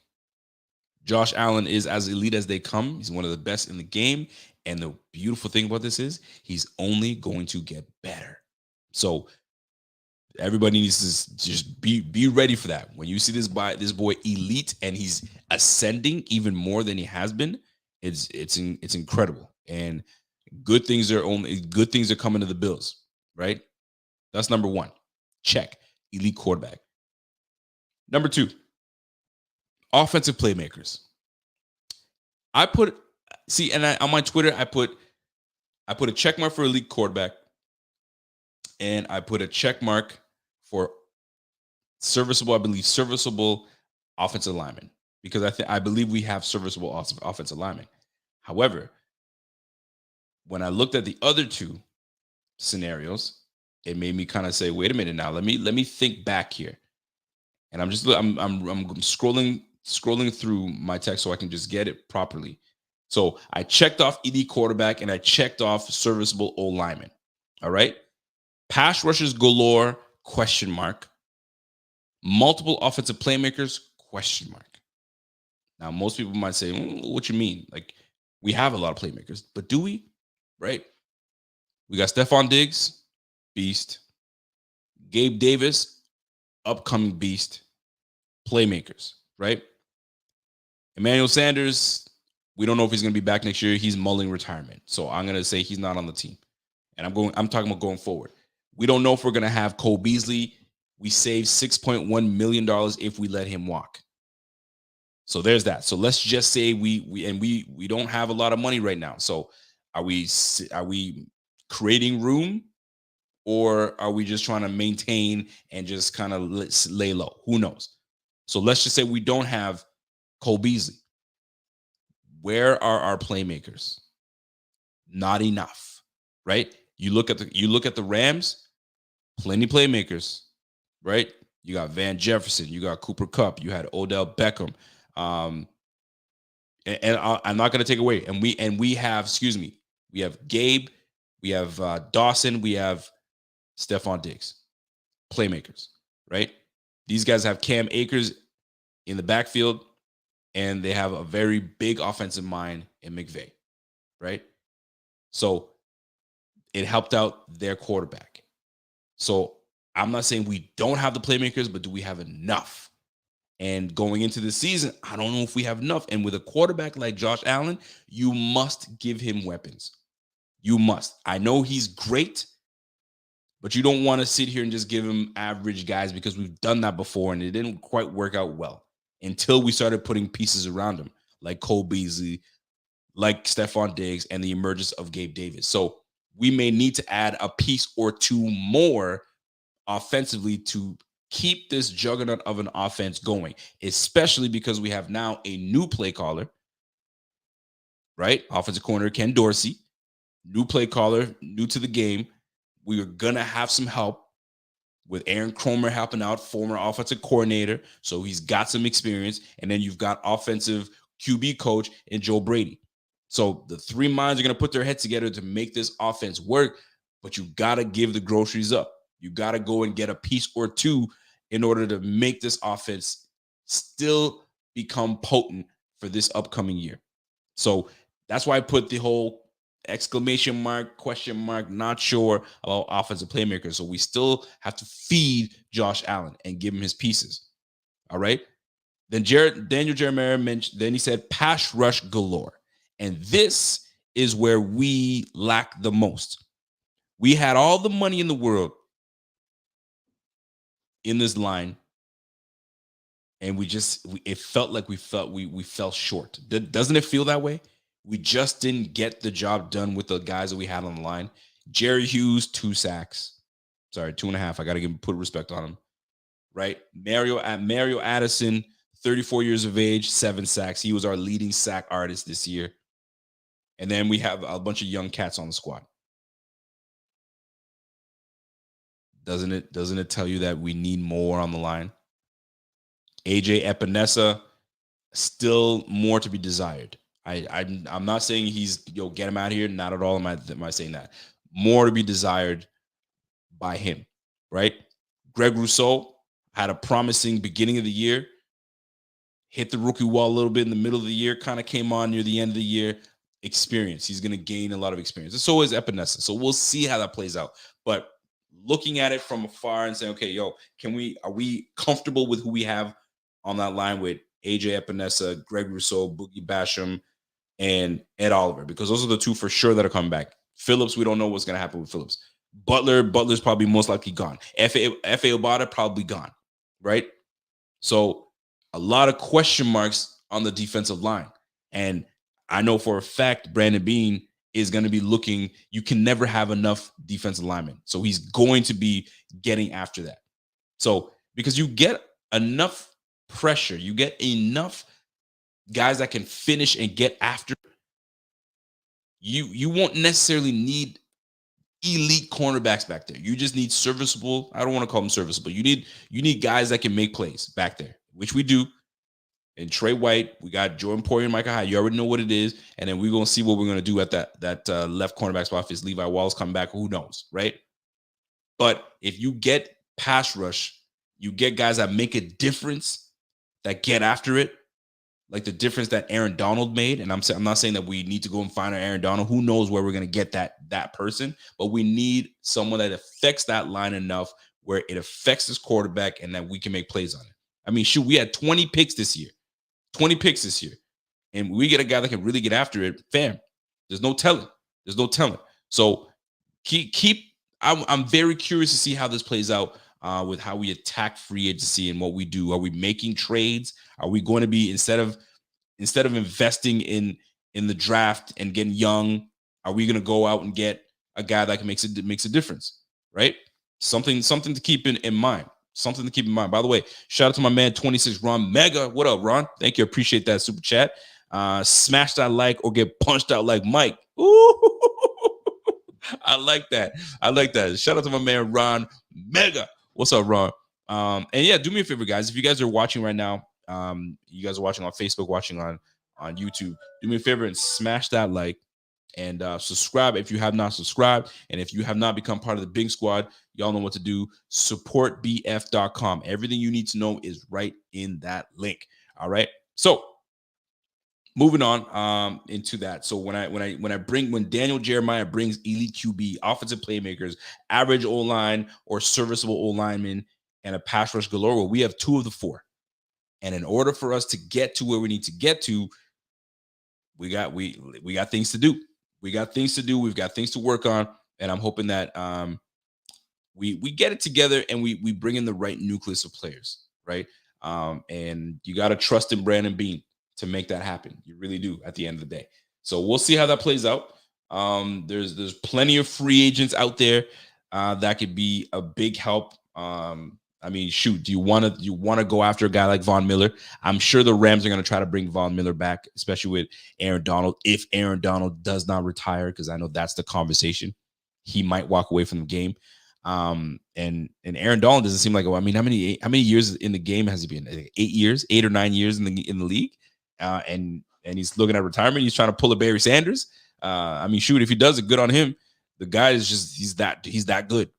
Josh Allen is as elite as they come. He's one of the best in the game. And the beautiful thing about this is he's only going to get better. So everybody needs to just be ready for that. When you see this boy elite and he's ascending even more than he has been, it's incredible. And good things are coming to the Bills, right? That's number one. Check. Elite quarterback. Number two, offensive playmakers. On my Twitter, I put a check mark for elite quarterback, and I put a check mark for serviceable offensive lineman, because I believe we have serviceable offensive linemen. However, when I looked at the other two scenarios, it made me kind of say, wait a minute now, let me think back here. And I'm scrolling through my text so I can just get it properly. So I checked off elite quarterback and I checked off serviceable O lineman. All right. Pass rushers galore, question mark. Multiple offensive playmakers, question mark. Now, most people might say, what you mean? Like, we have a lot of playmakers, but do we? Right? We got Stephon Diggs, beast. Gabe Davis, upcoming beast. Playmakers, right? Emmanuel Sanders, we don't know if he's going to be back next year. He's mulling retirement. So I'm going to say he's not on the team. And I'm talking about going forward. We don't know if we're going to have Cole Beasley. We saved $6.1 million if we let him walk. So there's that. So let's just say we don't have a lot of money right now. So are we creating room, or are we just trying to maintain and just kind of lay low? Who knows? So let's just say we don't have Cole Beasley. Where are our playmakers? Not enough, right? You look at the Rams, plenty playmakers, right? You got Van Jefferson, you got Cooper Kupp, you had Odell Beckham, and I'm not going to take away. And we have Gabe, we have Dawson, we have Stephon Diggs, playmakers, right? These guys have Cam Akers in the backfield, and they have a very big offensive mind in McVay, right? So it helped out their quarterback. So I'm not saying we don't have the playmakers, but do we have enough? And going into the season, I don't know if we have enough. And with a quarterback like Josh Allen, you must give him weapons. You must. I know he's great, but you don't want to sit here and just give him average guys, because we've done that before and it didn't quite work out well until we started putting pieces around him, like Cole Beasley, like Stephon Diggs, and the emergence of Gabe Davis. So we may need to add a piece or two more offensively to keep this juggernaut of an offense going, especially because we have now a new play caller, right? Offensive coordinator Ken Dorsey, new play caller, new to the game. We are going to have some help with Aaron Kromer helping out, former offensive coordinator. So he's got some experience. And then you've got offensive QB coach in Joe Brady. So the three minds are going to put their heads together to make this offense work, but you got to give the groceries up. You got to go and get a piece or two in order to make this offense still become potent for this upcoming year. So that's why I put the whole exclamation mark, question mark, not sure about offensive playmakers. So we still have to feed Josh Allen and give him his pieces. All right. Then Daniel Jeremiah mentioned, then he said pass rush galore. And this is where we lack the most. We had all the money in the world in this line and it felt like we fell short. Doesn't it feel that way? We just didn't get the job done with the guys that we had on the line. Jerry Hughes, 2 sacks. Sorry, 2.5. I got to put respect on him, right? Mario Addison, 34 years of age, 7 sacks. He was our leading sack artist this year. And then we have a bunch of young cats on the squad. Doesn't it tell you that we need more on the line? AJ Epinesa, still more to be desired. I'm not saying he's get him out of here. Not at all. Am I saying that? More to be desired by him, right? Greg Rousseau had a promising beginning of the year, hit the rookie wall a little bit in the middle of the year, kind of came on near the end of the year. Experience. He's going to gain a lot of experience. And so is Epinesa. So we'll see how that plays out. But looking at it from afar and saying, okay, are we comfortable with who we have on that line with AJ Epinesa, Greg Rousseau, Boogie Basham, and Ed Oliver? Because those are the 2 for sure that are coming back. Phillips, we don't know what's going to happen with Phillips. Butler's probably most likely gone. F.A. Obata probably gone, right? So a lot of question marks on the defensive line. And I know for a fact Brandon Beane is going to be looking. You can never have enough defensive linemen. So he's going to be getting after that. So because you get enough pressure, you get enough guys that can finish and get after, you won't necessarily need elite cornerbacks back there. You just need serviceable. I don't want to call them serviceable. You need guys that can make plays back there, which we do. And Trey White, we got Jordan Poyer and Micah Hyde. You already know what it is. And then we're going to see what we're going to do at that left cornerback spot. If it's Levi Wallace coming back, who knows, right? But if you get pass rush, you get guys that make a difference, that get after it, like the difference that Aaron Donald made. And I'm not saying that we need to go and find our Aaron Donald. Who knows where we're going to get that person? But we need someone that affects that line enough where it affects this quarterback and that we can make plays on it. I mean, shoot, we had 20 picks this year. 20 picks this year. And we get a guy that can really get after it, fam. There's no telling. So I'm very curious to see how this plays out with how we attack free agency and what we do. Are we making trades? Are we going to be instead of investing in the draft and getting young, are we going to go out and get a guy that makes a difference, right? Something to keep in mind. Something to keep in mind. By the way, shout out to my man 26 Ron Mega. What up, Ron? Thank you. Appreciate that super chat. Smash that like or get punched out like Mike. Ooh, I like that. Shout out to my man Ron Mega. What's up, Ron? And yeah, do me a favor, guys. If you guys are watching right now, you guys are watching on Facebook, watching on YouTube, do me a favor and smash that like. And subscribe if you have not subscribed. And if you have not become part of the Big Squad, y'all know what to do. Supportbf.com. Everything you need to know is right in that link. All right. So moving on into that. So when Daniel Jeremiah brings elite QB, offensive playmakers, average O-line or serviceable O-lineman, and a pass rush galore, well, we have 2 of the 4. And in order for us to get to where we need to get to, we got things to do. We've got things to work on, and I'm hoping that we get it together and we bring in the right nucleus of players, right? And you got to trust in Brandon Beane to make that happen. You really do at the end of the day. So we'll see how that plays out. There's plenty of free agents out there that could be a big help. I mean, shoot, do you want to go after a guy like Von Miller? I'm sure the Rams are going to try to bring Von Miller back, especially with Aaron Donald. If Aaron Donald does not retire, because I know that's the conversation, he might walk away from the game. And Aaron Donald doesn't seem like, I mean, how many years in the game has he been? 8 years, 8 or 9 years in the league, and he's looking at retirement. He's trying to pull a Barry Sanders. I mean, shoot, if he does it, good on him. The guy is just he's that good.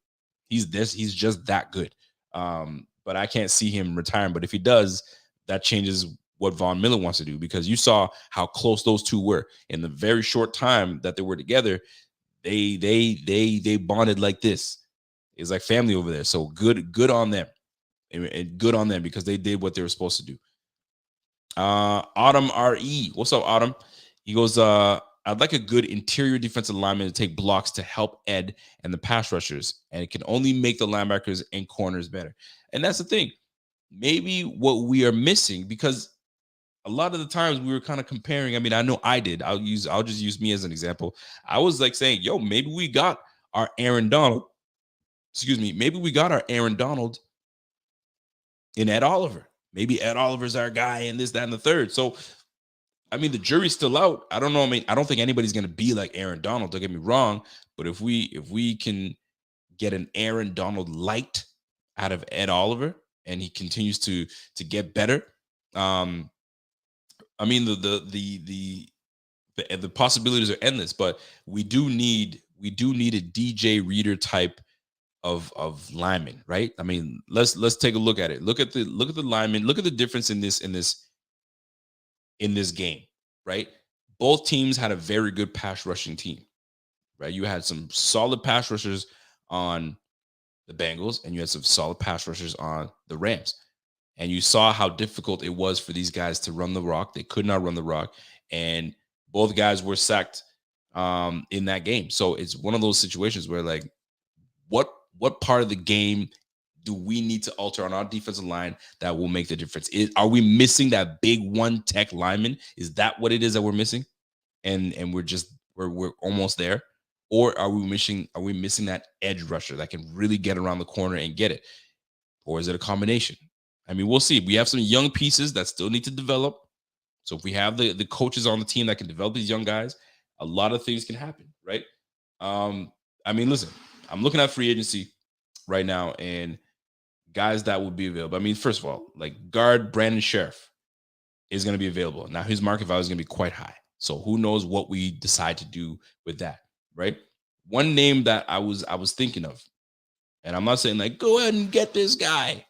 He's just that good. But I can't see him retiring. But if he does, that changes what Von Miller wants to do, because you saw how close those two were in the very short time that they were together. They bonded like this. It's like family over there. So good on them, and good on them because they did what they were supposed to do. Autumn RE, what's up, Autumn? He goes, I'd like a good interior defensive lineman to take blocks to help Ed and the pass rushers, and it can only make the linebackers and corners better. And that's the thing. maybe what we are missing, because a lot of the times we were kind of comparing. I mean, I know I did. I'll just use me as an example. I was like saying, yo, maybe we got our Aaron Donald. Excuse me, maybe we got our Aaron Donald in Ed Oliver. Maybe Ed Oliver's our guy and this, that, and the third. So I mean, the jury's still out. I don't know. I mean, I don't think anybody's gonna be like Aaron Donald, don't get me wrong. But if we can get an Aaron Donald light out of Ed Oliver and he continues to get better, um, I mean the possibilities are endless. But we do need a DJ Reader type of lineman, right? I mean, let's take a look at it. Look at the lineman. Look at the difference in this game, right? Both teams had a very good pass rushing team, right? You had some solid pass rushers on the Bengals, and you had some solid pass rushers on the Rams. And you saw how difficult it was for these guys to run the rock. They could not run the rock, and both guys were sacked in that game. So it's one of those situations where, like, what part of the game do we need to alter on our defensive line that will make the difference? Are we missing that big one tech lineman? Is that what it is that we're missing? And we're almost there, or are we missing that edge rusher that can really get around the corner and get it, or is it a combination? I mean, we'll see. We have some young pieces that still need to develop. So if we have the coaches on the team that can develop these young guys, a lot of things can happen, right? I mean, listen, I'm looking at free agency right now and guys that would be available. I mean, first of all, like guard Brandon Sheriff is going to be available. Now his market value is going to be quite high. So who knows what we decide to do with that, right? One name that I was thinking of, and I'm not saying like go ahead and get this guy,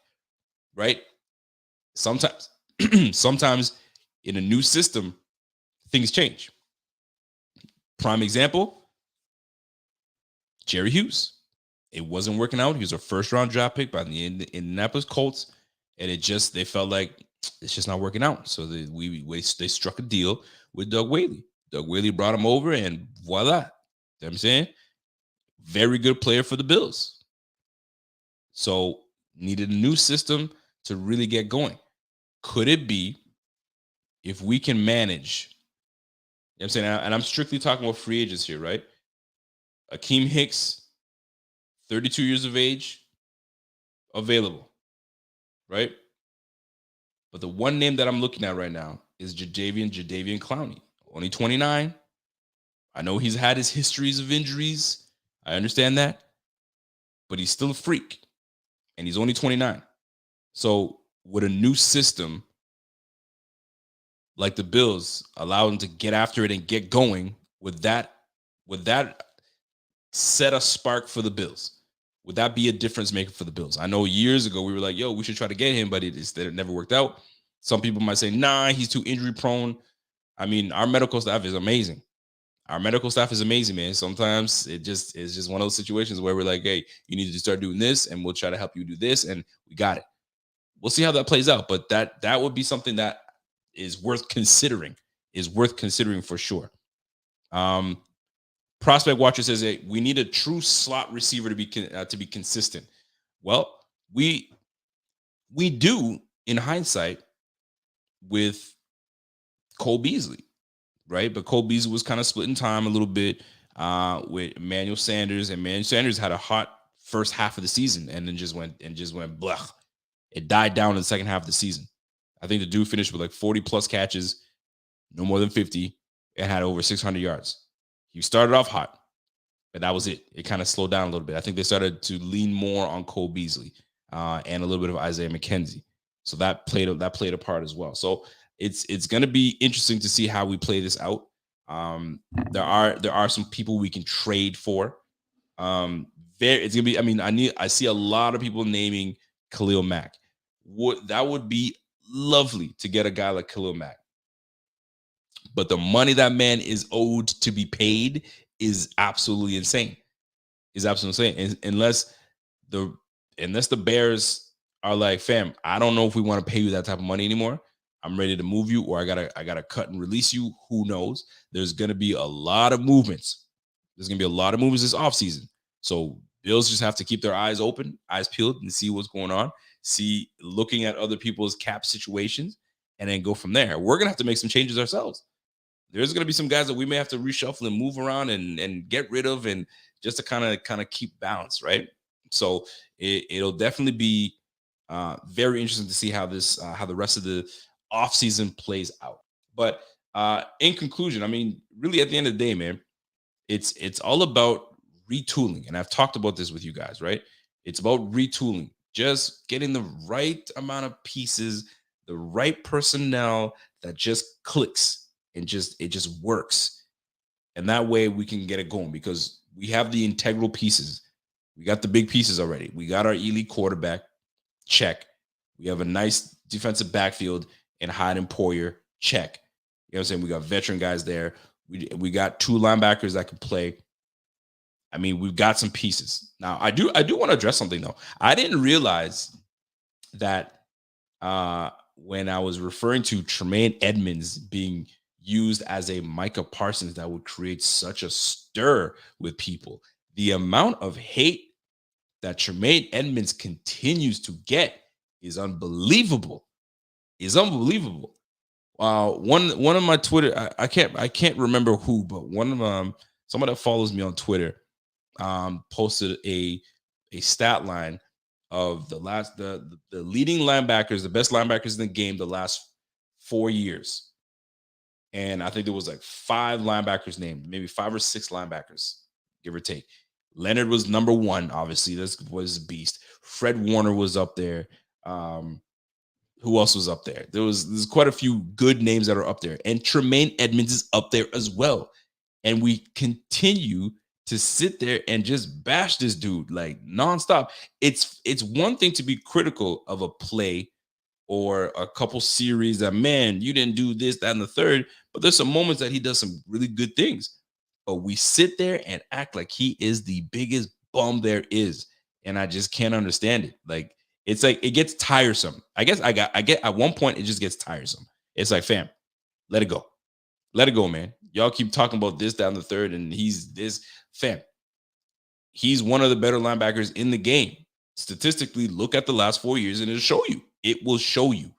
right? Sometimes sometimes in a new system things change. Prime example, Jerry Hughes. It wasn't working out. He was a first round draft pick by the Indianapolis Colts, and they felt like it's just not working out. So they struck a deal with Doug Whaley. Doug Whaley brought him over, and voila. You know what I'm saying? Very good player for the Bills. So needed a new system to really get going. Could it be if we can manage? You know what I'm saying? And I'm strictly talking about free agents here, right? Akeem Hicks, 32 years of age, available, right? But the one name that I'm looking at right now is Jadeveon Clowney, only 29. I know he's had his histories of injuries. I understand that. But he's still a freak, and he's only 29. So with a new system like the Bills allow him to get after it and get going, would that set a spark for the Bills? Would that be a difference maker for the Bills? I know years ago we were like, yo, we should try to get him, but it never worked out. Some people might say, nah, he's too injury prone. I mean, our medical staff is amazing. Our medical staff is amazing, man. Sometimes it's just one of those situations where we're like, hey, you need to start doing this, and we'll try to help you do this, and we got it. We'll see how that plays out, but that would be something that is worth considering. For sure. Prospect Watcher says that we need a true slot receiver to be consistent. Well, we do in hindsight with Cole Beasley, right? But Cole Beasley was kind of split in time a little bit with Emmanuel Sanders, and Emmanuel Sanders had a hot first half of the season and then just went blah. It died down in the second half of the season. I think the dude finished with like 40 plus catches, no more than 50, and had over 600 yards. He started off hot, but that was it. It kind of slowed down a little bit. I think they started to lean more on Cole Beasley and a little bit of Isaiah McKenzie. So that played a part as well. So it's going to be interesting to see how we play this out. There are some people we can trade for. It's gonna be. I mean, I see a lot of people naming Khalil Mack. That would be lovely to get a guy like Khalil Mack. But the money that man is owed to be paid is absolutely insane. Unless the Bears are like, fam, I don't know if we want to pay you that type of money anymore. I'm ready to move you, or I gotta cut and release you. Who knows? There's gonna be a lot of movements. There's gonna be a lot of movements this offseason. So Bills just have to keep their eyes open, eyes peeled, and see what's going on. see looking at other people's cap situations, and then go from there. We're gonna have to make some changes ourselves. There's gonna be some guys that we may have to reshuffle and move around and get rid of, and just to kind of keep balance, right? So it'll definitely be very interesting to see how the rest of the offseason plays out. But in conclusion, I mean, really at the end of the day, man, it's all about retooling. And I've talked about this with you guys, right? It's about retooling, just getting the right amount of pieces, the right personnel that just clicks and it just works. And that way we can get it going, because we have the integral pieces. We got the big pieces already. We got our elite quarterback, check. We have a nice defensive backfield in Hyde and Poyer, check. You know what I'm saying? We got veteran guys there. We got 2 linebackers that can play. I mean, we've got some pieces. Now, I do want to address something though. I didn't realize that when I was referring to Tremaine Edmunds being used as a Micah Parsons, that would create such a stir with people. The amount of hate that Tremaine Edmunds continues to get is unbelievable. One of my Twitter, I can't remember who, but one of someone that follows me on Twitter posted a stat line of the leading linebackers, the best linebackers in the game the last 4 years. And I think there was like 5 linebackers named, maybe 5 or 6 linebackers, give or take. Leonard was number 1, obviously. This was a beast. Fred Warner was up there. Who else was up there? There's quite a few good names that are up there. And Tremaine Edmunds is up there as well. And we continue to sit there and just bash this dude like nonstop. It's one thing to be critical of a play or a couple series that, man, you didn't do this, that, and the third. But there's some moments that he does some really good things. But we sit there and act like he is the biggest bum there is. And I just can't understand it. Like, it's like it gets tiresome. I get at one point it just gets tiresome. It's like, fam, let it go. Let it go, man. Y'all keep talking about this, that, and the third, and he's this. Fam, he's one of the better linebackers in the game. Statistically, look at the last 4 years and it'll show you. It will show you.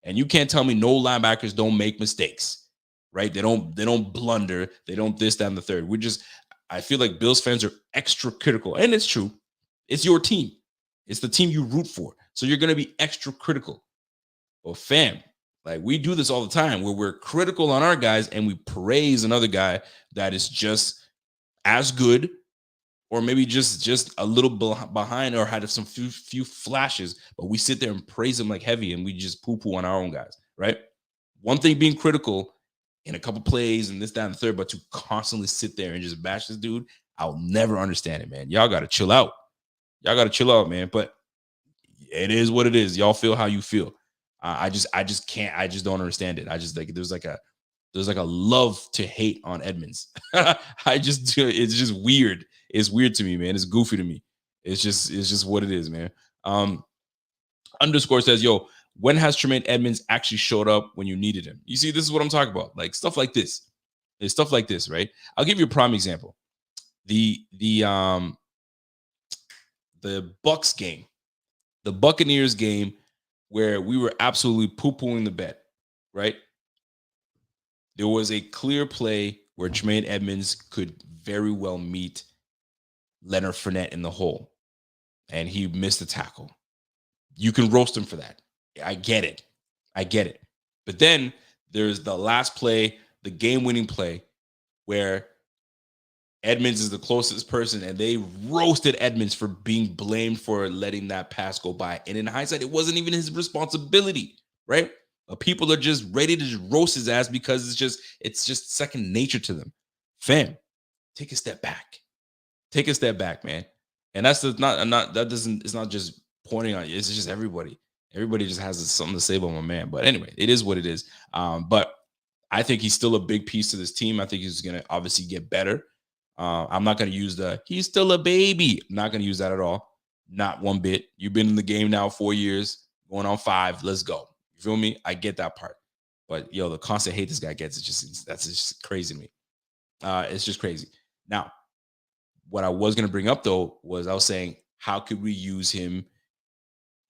And you can't tell me no linebackers don't make mistakes, right? They don't blunder. They don't this, that, and the third. I feel like Bills fans are extra critical. And it's true. It's your team. It's the team you root for. So you're going to be extra critical. Well, fam, like we do this all the time where we're critical on our guys and we praise another guy that is just as good, or maybe just a little behind, or had some few flashes, but we sit there and praise him like heavy and we just poo-poo on our own guys, right? One thing being critical in a couple plays and this, that, and the third, but to constantly sit there and just bash this dude, I'll never understand it, man. Y'all got to chill out. Man. But it is what it is. Y'all feel how you feel. I just can't. I just don't understand it. I just like there's like a love to hate on Edmunds. It's just weird. It's weird to me, man. It's goofy to me. It's just what it is, man. Underscore says, yo, when has Tremaine Edmunds actually showed up when you needed him? You see, this is what I'm talking about. Like stuff like this. It's stuff like this, right? I'll give you a prime example. The Bucks game, the Buccaneers game, where we were absolutely poo-pooing the bet, right? There was a clear play where Tremaine Edmunds could very well meet Leonard Fournette in the hole, and he missed the tackle. You can roast him for that. I get it. But then there's the last play, the game-winning play, where Edmunds is the closest person, and they roasted Edmunds for being blamed for letting that pass go by. And in hindsight, it wasn't even his responsibility, right? But people are just ready to just roast his ass because it's just second nature to them. Fam, take a step back. Take a step back, man. And it's not just pointing on you. It's just everybody. Everybody just has something to say about my man. But anyway, it is what it is. But I think he's still a big piece to this team. I think he's going to obviously get better. I'm not going to use he's still a baby. I'm not going to use that at all. Not one bit. You've been in the game now 4 years, going on 5. Let's go. You feel me? I get that part. But, the constant hate this guy gets, that's just crazy to me. It's just crazy. Now, what I was going to bring up, though, was I was saying, how could we use him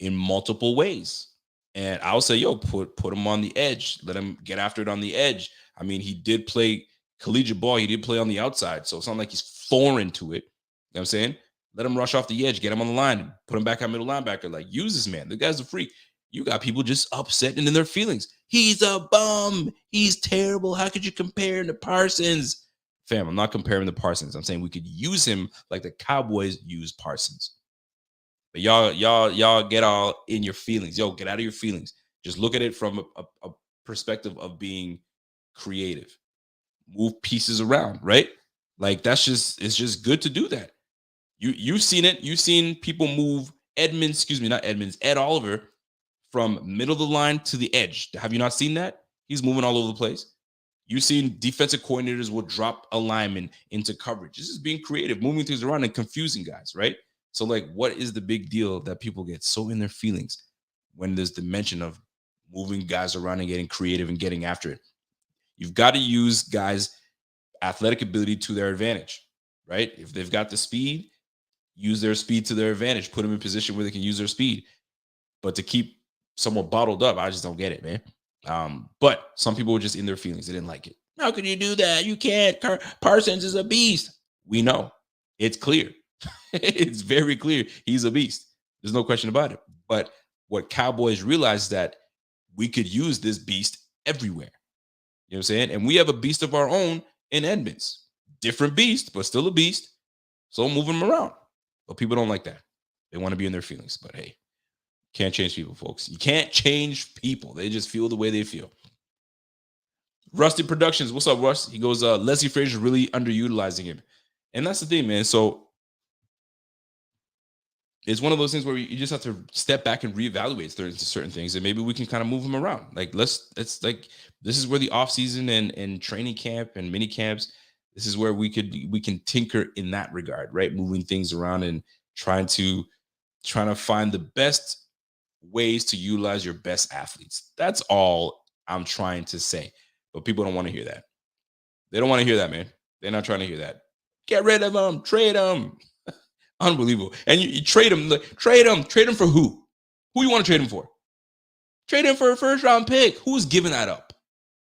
in multiple ways. And I'll say, yo, put him on the edge. Let him get after it on the edge. I mean, he did play collegiate ball. He did play on the outside. So it's not like he's foreign to it. You know what I'm saying? Let him rush off the edge, get him on the line, put him back at middle linebacker. Like, use this man. The guy's a freak. You got people just upset and in their feelings. He's a bum. He's terrible. How could you compare him to Parsons? Fam, I'm not comparing him to Parsons. I'm saying we could use him like the Cowboys use Parsons. But y'all get all in your feelings. Yo, get out of your feelings. Just look at it from a perspective of being creative. Move pieces around, right? Like it's just good to do that. You've seen it. You've seen people move Ed Oliver from middle of the line to the edge. Have you not seen that? He's moving all over the place. You've seen defensive coordinators will drop a lineman into coverage. This is being creative, moving things around and confusing guys, right? So, like, what is the big deal that people get so in their feelings when there's the mention of moving guys around and getting creative and getting after it? You've got to use guys' athletic ability to their advantage, right? If they've got the speed, use their speed to their advantage. Put them in position where they can use their speed. But to keep someone bottled up, I just don't get it, man. But some people were just in their feelings. They didn't like it. How can you do that? You can't. Parsons is a beast. We know. It's clear. It's very clear he's a beast. There's no question about it. But what Cowboys realized is that we could use this beast everywhere. You know what I'm saying? And we have a beast of our own in Edmunds. Different beast, but still a beast. So move him around. But people don't like that. They want to be in their feelings. But hey, can't change people, folks. You can't change people. They just feel the way they feel. Rusty Productions. What's up, Russ? He goes, Leslie Frazier really underutilizing him. And that's the thing, man. So it's one of those things where you just have to step back and reevaluate certain things, and maybe we can kind of move them around. Like it's like this is where the offseason and training camp and mini camps, this is where we can tinker in that regard, right? Moving things around and trying to find the best ways to utilize your best athletes. That's all I'm trying to say. But people don't want to hear that. They don't want to hear that, man. They're not trying to hear that. Get rid of them, trade them. Unbelievable. And you trade him. Trade him for who? Who you want to trade him for? Trade him for a first round pick. Who's giving that up?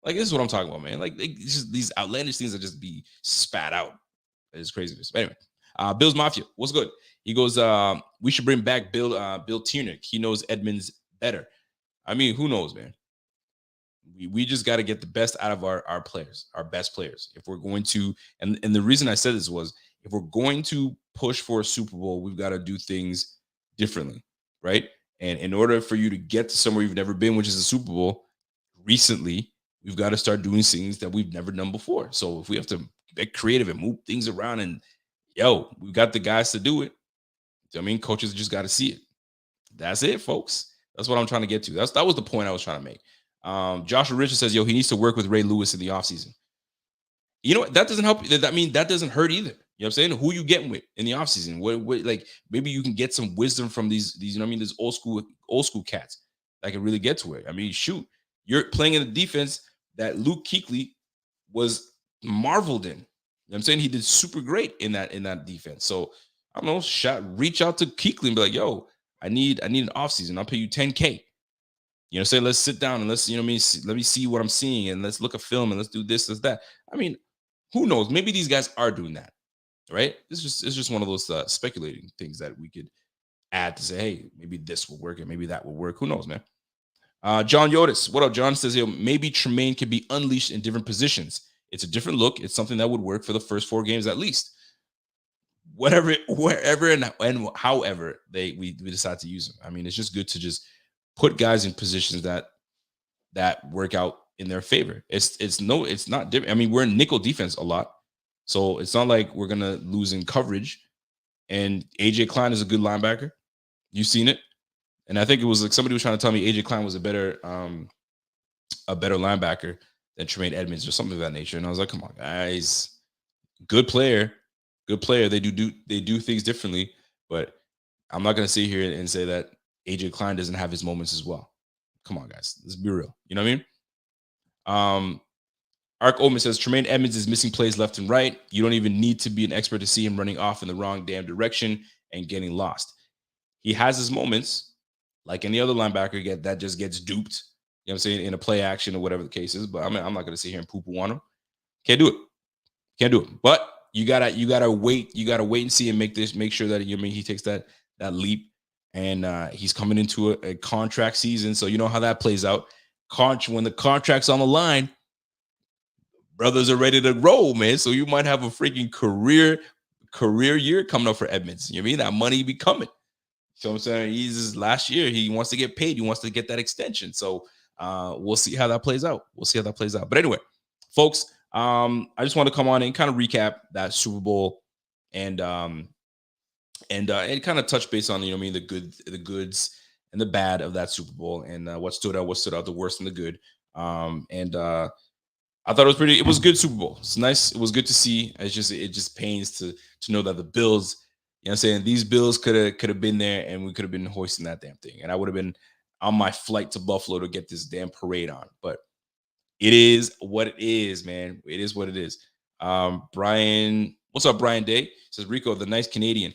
Like, this is what I'm talking about, man. Like, it's just these outlandish things that just be spat out. It's craziness. But anyway, Bill's Mafia. What's good? He goes, we should bring back Bill Tiernick. He knows Edmunds better. I mean, who knows, man? We just got to get the best out of our players, our best players. If we're going to, and the reason I said this was, if we're going to push for a Super Bowl, we've got to do things differently, right? And in order for you to get to somewhere you've never been, which is a Super Bowl, recently, we've got to start doing things that we've never done before. So if we have to get creative and move things around, and we've got the guys to do it. I mean, coaches just got to see it. That's it, folks. That's what I'm trying to get to. That was the point I was trying to make. Joshua Richard says, he needs to work with Ray Lewis in the offseason. You know what? That doesn't help. I mean, that doesn't hurt either. You know what I'm saying? Who you getting with in the offseason? What like maybe you can get some wisdom from these, you know what I mean, these old school cats that can really get to it. I mean, shoot, you're playing in a defense that Luke Kuechly was marveled in. You know what I'm saying? He did super great in that defense. So I don't know, reach out to Kuechly and be like, yo, I need an offseason. I'll pay you $10K. You know, say let's sit down and let's, you know what I mean, let me see what I'm seeing and let's look at film and let's do this, that. I mean, who knows? Maybe these guys are doing that. Right? It's just one of those speculating things that we could add to say, hey, maybe this will work and maybe that will work. Who knows, man? John Yotis, what up? John says, maybe Tremaine could be unleashed in different positions. It's a different look. It's something that would work for the first 4 games at least. Wherever and however we decide to use them. I mean, it's just good to just put guys in positions that work out in their favor. It's not different. I mean, we're in nickel defense a lot. So it's not like we're going to lose in coverage. And AJ Klein is a good linebacker. You've seen it. And I think it was like somebody was trying to tell me AJ Klein was a better linebacker than Tremaine Edmunds or something of that nature. And I was like, come on, guys. Good player. They do things differently. But I'm not going to sit here and say that AJ Klein doesn't have his moments as well. Come on, guys. Let's be real. You know what I mean? Ark Omen says, Tremaine Edmunds is missing plays left and right. You don't even need to be an expert to see him running off in the wrong damn direction and getting lost. He has his moments, like any other linebacker that just gets duped. You know what I'm saying, in a play action or whatever the case is. But I'm not going to sit here and poo-poo on him. Can't do it. Can't do it. But you gotta wait. You gotta wait and see and make sure that he takes that leap. And he's coming into a contract season, so you know how that plays out. When the contract's on the line, brothers are ready to roll, man. So you might have a freaking career year coming up for Edmunds. You know what I mean? That money be coming. So I'm saying he's last year. He wants to get paid. He wants to get that extension. So we'll see how that plays out. But anyway, folks, I just want to come on and kind of recap that Super Bowl and kind of touch base on the goods and the bad of that Super Bowl and what stood out, the worst and the good. I thought it was a good Super Bowl. It's nice. It was good to see. It just pains to know that the Bills, you know what I'm saying, these Bills could have been there and we could have been hoisting that damn thing. And I would have been on my flight to Buffalo to get this damn parade on. But it is what it is, man. It is what it is. Brian, what's up, Brian Day? Says Rico, the nice Canadian.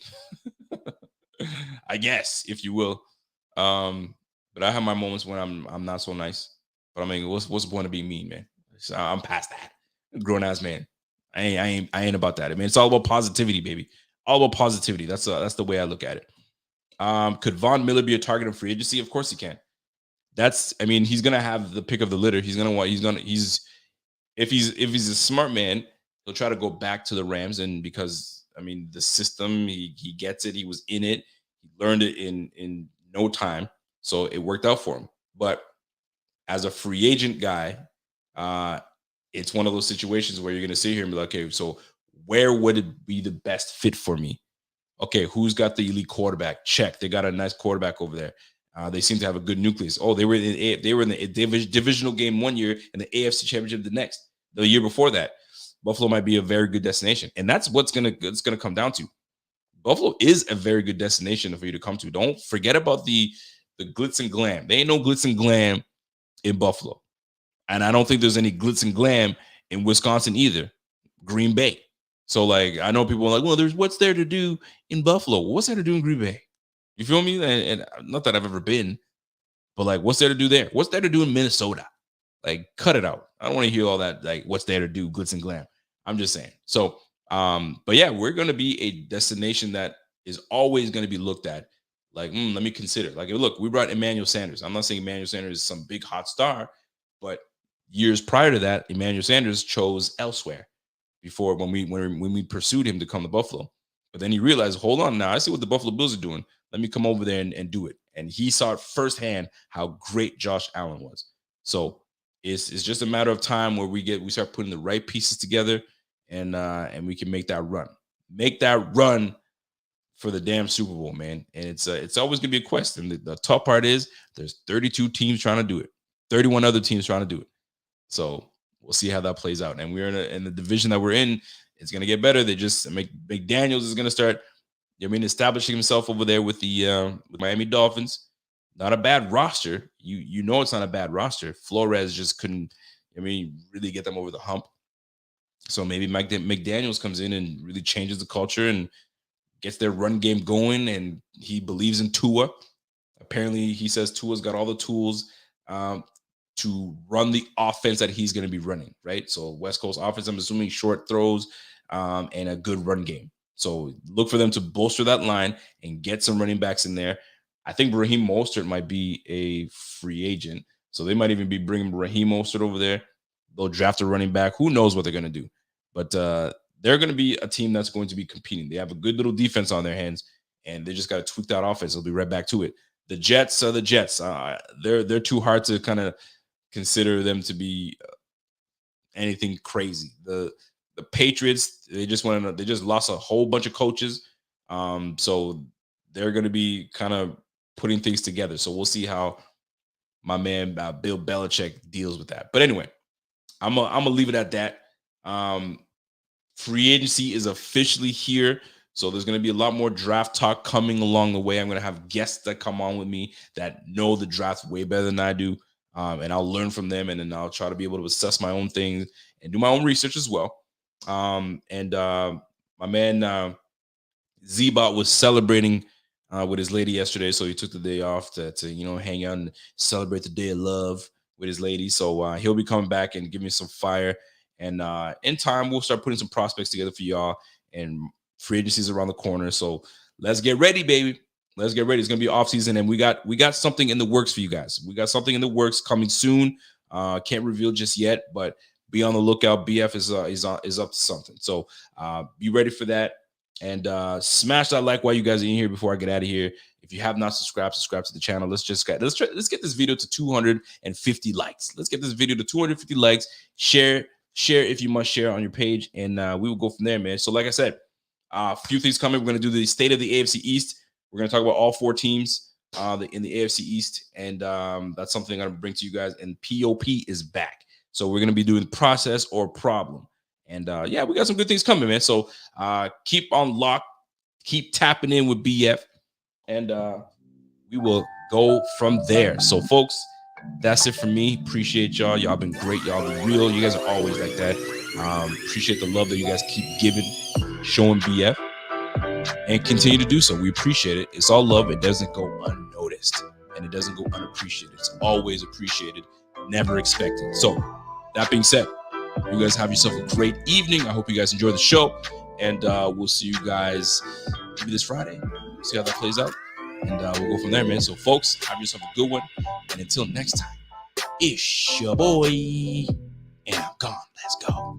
I guess, if you will. But I have my moments when I'm not so nice. But I mean, what's the point of being mean, man? So I'm past that. Grown ass man. I ain't about that. I mean, it's all about positivity, baby. All about positivity. That's the way I look at it. Could Von Miller be a target of free agency? Of course he can. He's gonna have the pick of the litter. If he's a smart man, he'll try to go back to the Rams. And because the system, he gets it. He was in it. He learned it in no time. So it worked out for him. But as a free agent guy, it's one of those situations where you're gonna sit here and be like, okay, so where would it be the best fit for me? Okay, who's got the elite quarterback? Check. They got a nice quarterback over there. They seem to have a good nucleus. Oh, they were in the divisional game one year and the AFC Championship the year before that. Buffalo might be a very good destination, and that's what's gonna come down to. Buffalo is a very good destination for you to come to. Don't forget about the glitz and glam. There ain't no glitz and glam in Buffalo, and I don't think there's any glitz and glam in Wisconsin either. Green Bay. So like, I know people are like, well, there's what's there to do in Buffalo. What's there to do in Green Bay? You feel me? And not that I've ever been, but like, what's there to do there? What's there to do in Minnesota? Like, cut it out. I don't want to hear all that. Like, what's there to do? Glitz and glam. I'm just saying. So, but yeah, we're going to be a destination that is always going to be looked at. Like, let me consider. Like, look, we brought Emmanuel Sanders. I'm not saying Emmanuel Sanders is some big hot star, but years prior to that, Emmanuel Sanders chose elsewhere before when we pursued him to come to Buffalo. But then he realized, hold on, now I see what the Buffalo Bills are doing. Let me come over there and do it. And he saw firsthand how great Josh Allen was. So it's just a matter of time where we start putting the right pieces together and we can make that run. Make that run for the damn Super Bowl, man. And it's always gonna be a quest. And the tough part is there's 32 teams trying to do it, 31 other teams trying to do it. So we'll see how that plays out. And we're in the division that we're in. It's gonna get better. They just McDaniels is gonna start, establishing himself over there with the Miami Dolphins. Not a bad roster. You know it's not a bad roster. Flores just couldn't, really get them over the hump. So maybe McDaniels comes in and really changes the culture and gets their run game going. And he believes in Tua. Apparently, he says Tua's got all the tools to run the offense that he's going to be running, right? So West Coast offense, I'm assuming short throws and a good run game. So look for them to bolster that line and get some running backs in there. I think Raheem Mostert might be a free agent. So they might even be bringing Raheem Mostert over there. They'll draft a running back. Who knows what they're going to do? But they're going to be a team that's going to be competing. They have a good little defense on their hands, and they just got to tweak that offense. They'll be right back to it. The Jets are the Jets. They're too hard to kind of consider them to be anything crazy. The Patriots, they just lost a whole bunch of coaches. So they're going to be kind of putting things together. So we'll see how my man Bill Belichick deals with that. But anyway, I'm gonna leave it at that. Free agency is officially here. So there's going to be a lot more draft talk coming along the way. I'm going to have guests that come on with me that know the draft way better than I do. And I'll learn from them, and then I'll try to be able to assess my own things and do my own research as well. My man Z-Bot was celebrating with his lady yesterday, so he took the day off to hang out and celebrate the day of love with his lady. So he'll be coming back and give me some fire. And in time, we'll start putting some prospects together for y'all. And free agencies around the corner. So let's get ready, baby. Let's get ready. It's gonna be off season, and we got something in the works for you guys. We got something in the works coming soon. Can't reveal just yet, but be on the lookout. BF is up to something. So be ready for that. And smash that like while you guys are in here before I get out of here. If you have not subscribed to the channel. Let's get this video to 250 likes. Let's get this video to 250 likes. Share if you must share on your page, and we will go from there, man. So like I said, a few things coming. We're going to do the state of the AFC East. We're going to talk about all 4 teams in the AFC East, and that's something I'm going to bring to you guys. And POP is back. So we're going to be doing process or problem. And yeah, we got some good things coming, man. So keep on lock, keep tapping in with BF, and we will go from there. So, folks, that's it for me. Appreciate y'all. Y'all been great. Y'all been real. You guys are always like that. Appreciate the love that you guys keep giving, showing BF, and continue to do so. We appreciate it. It's all love. It doesn't go unnoticed, and it doesn't go unappreciated. It's always appreciated, never expected. So, that being said, you guys have yourself a great evening. I hope you guys enjoy the show, and we'll see you guys maybe this Friday. See how that plays out, and we'll go from there, man. So, folks, have yourself a good one, and until next time, it's your boy, and I'm gone. Let's go.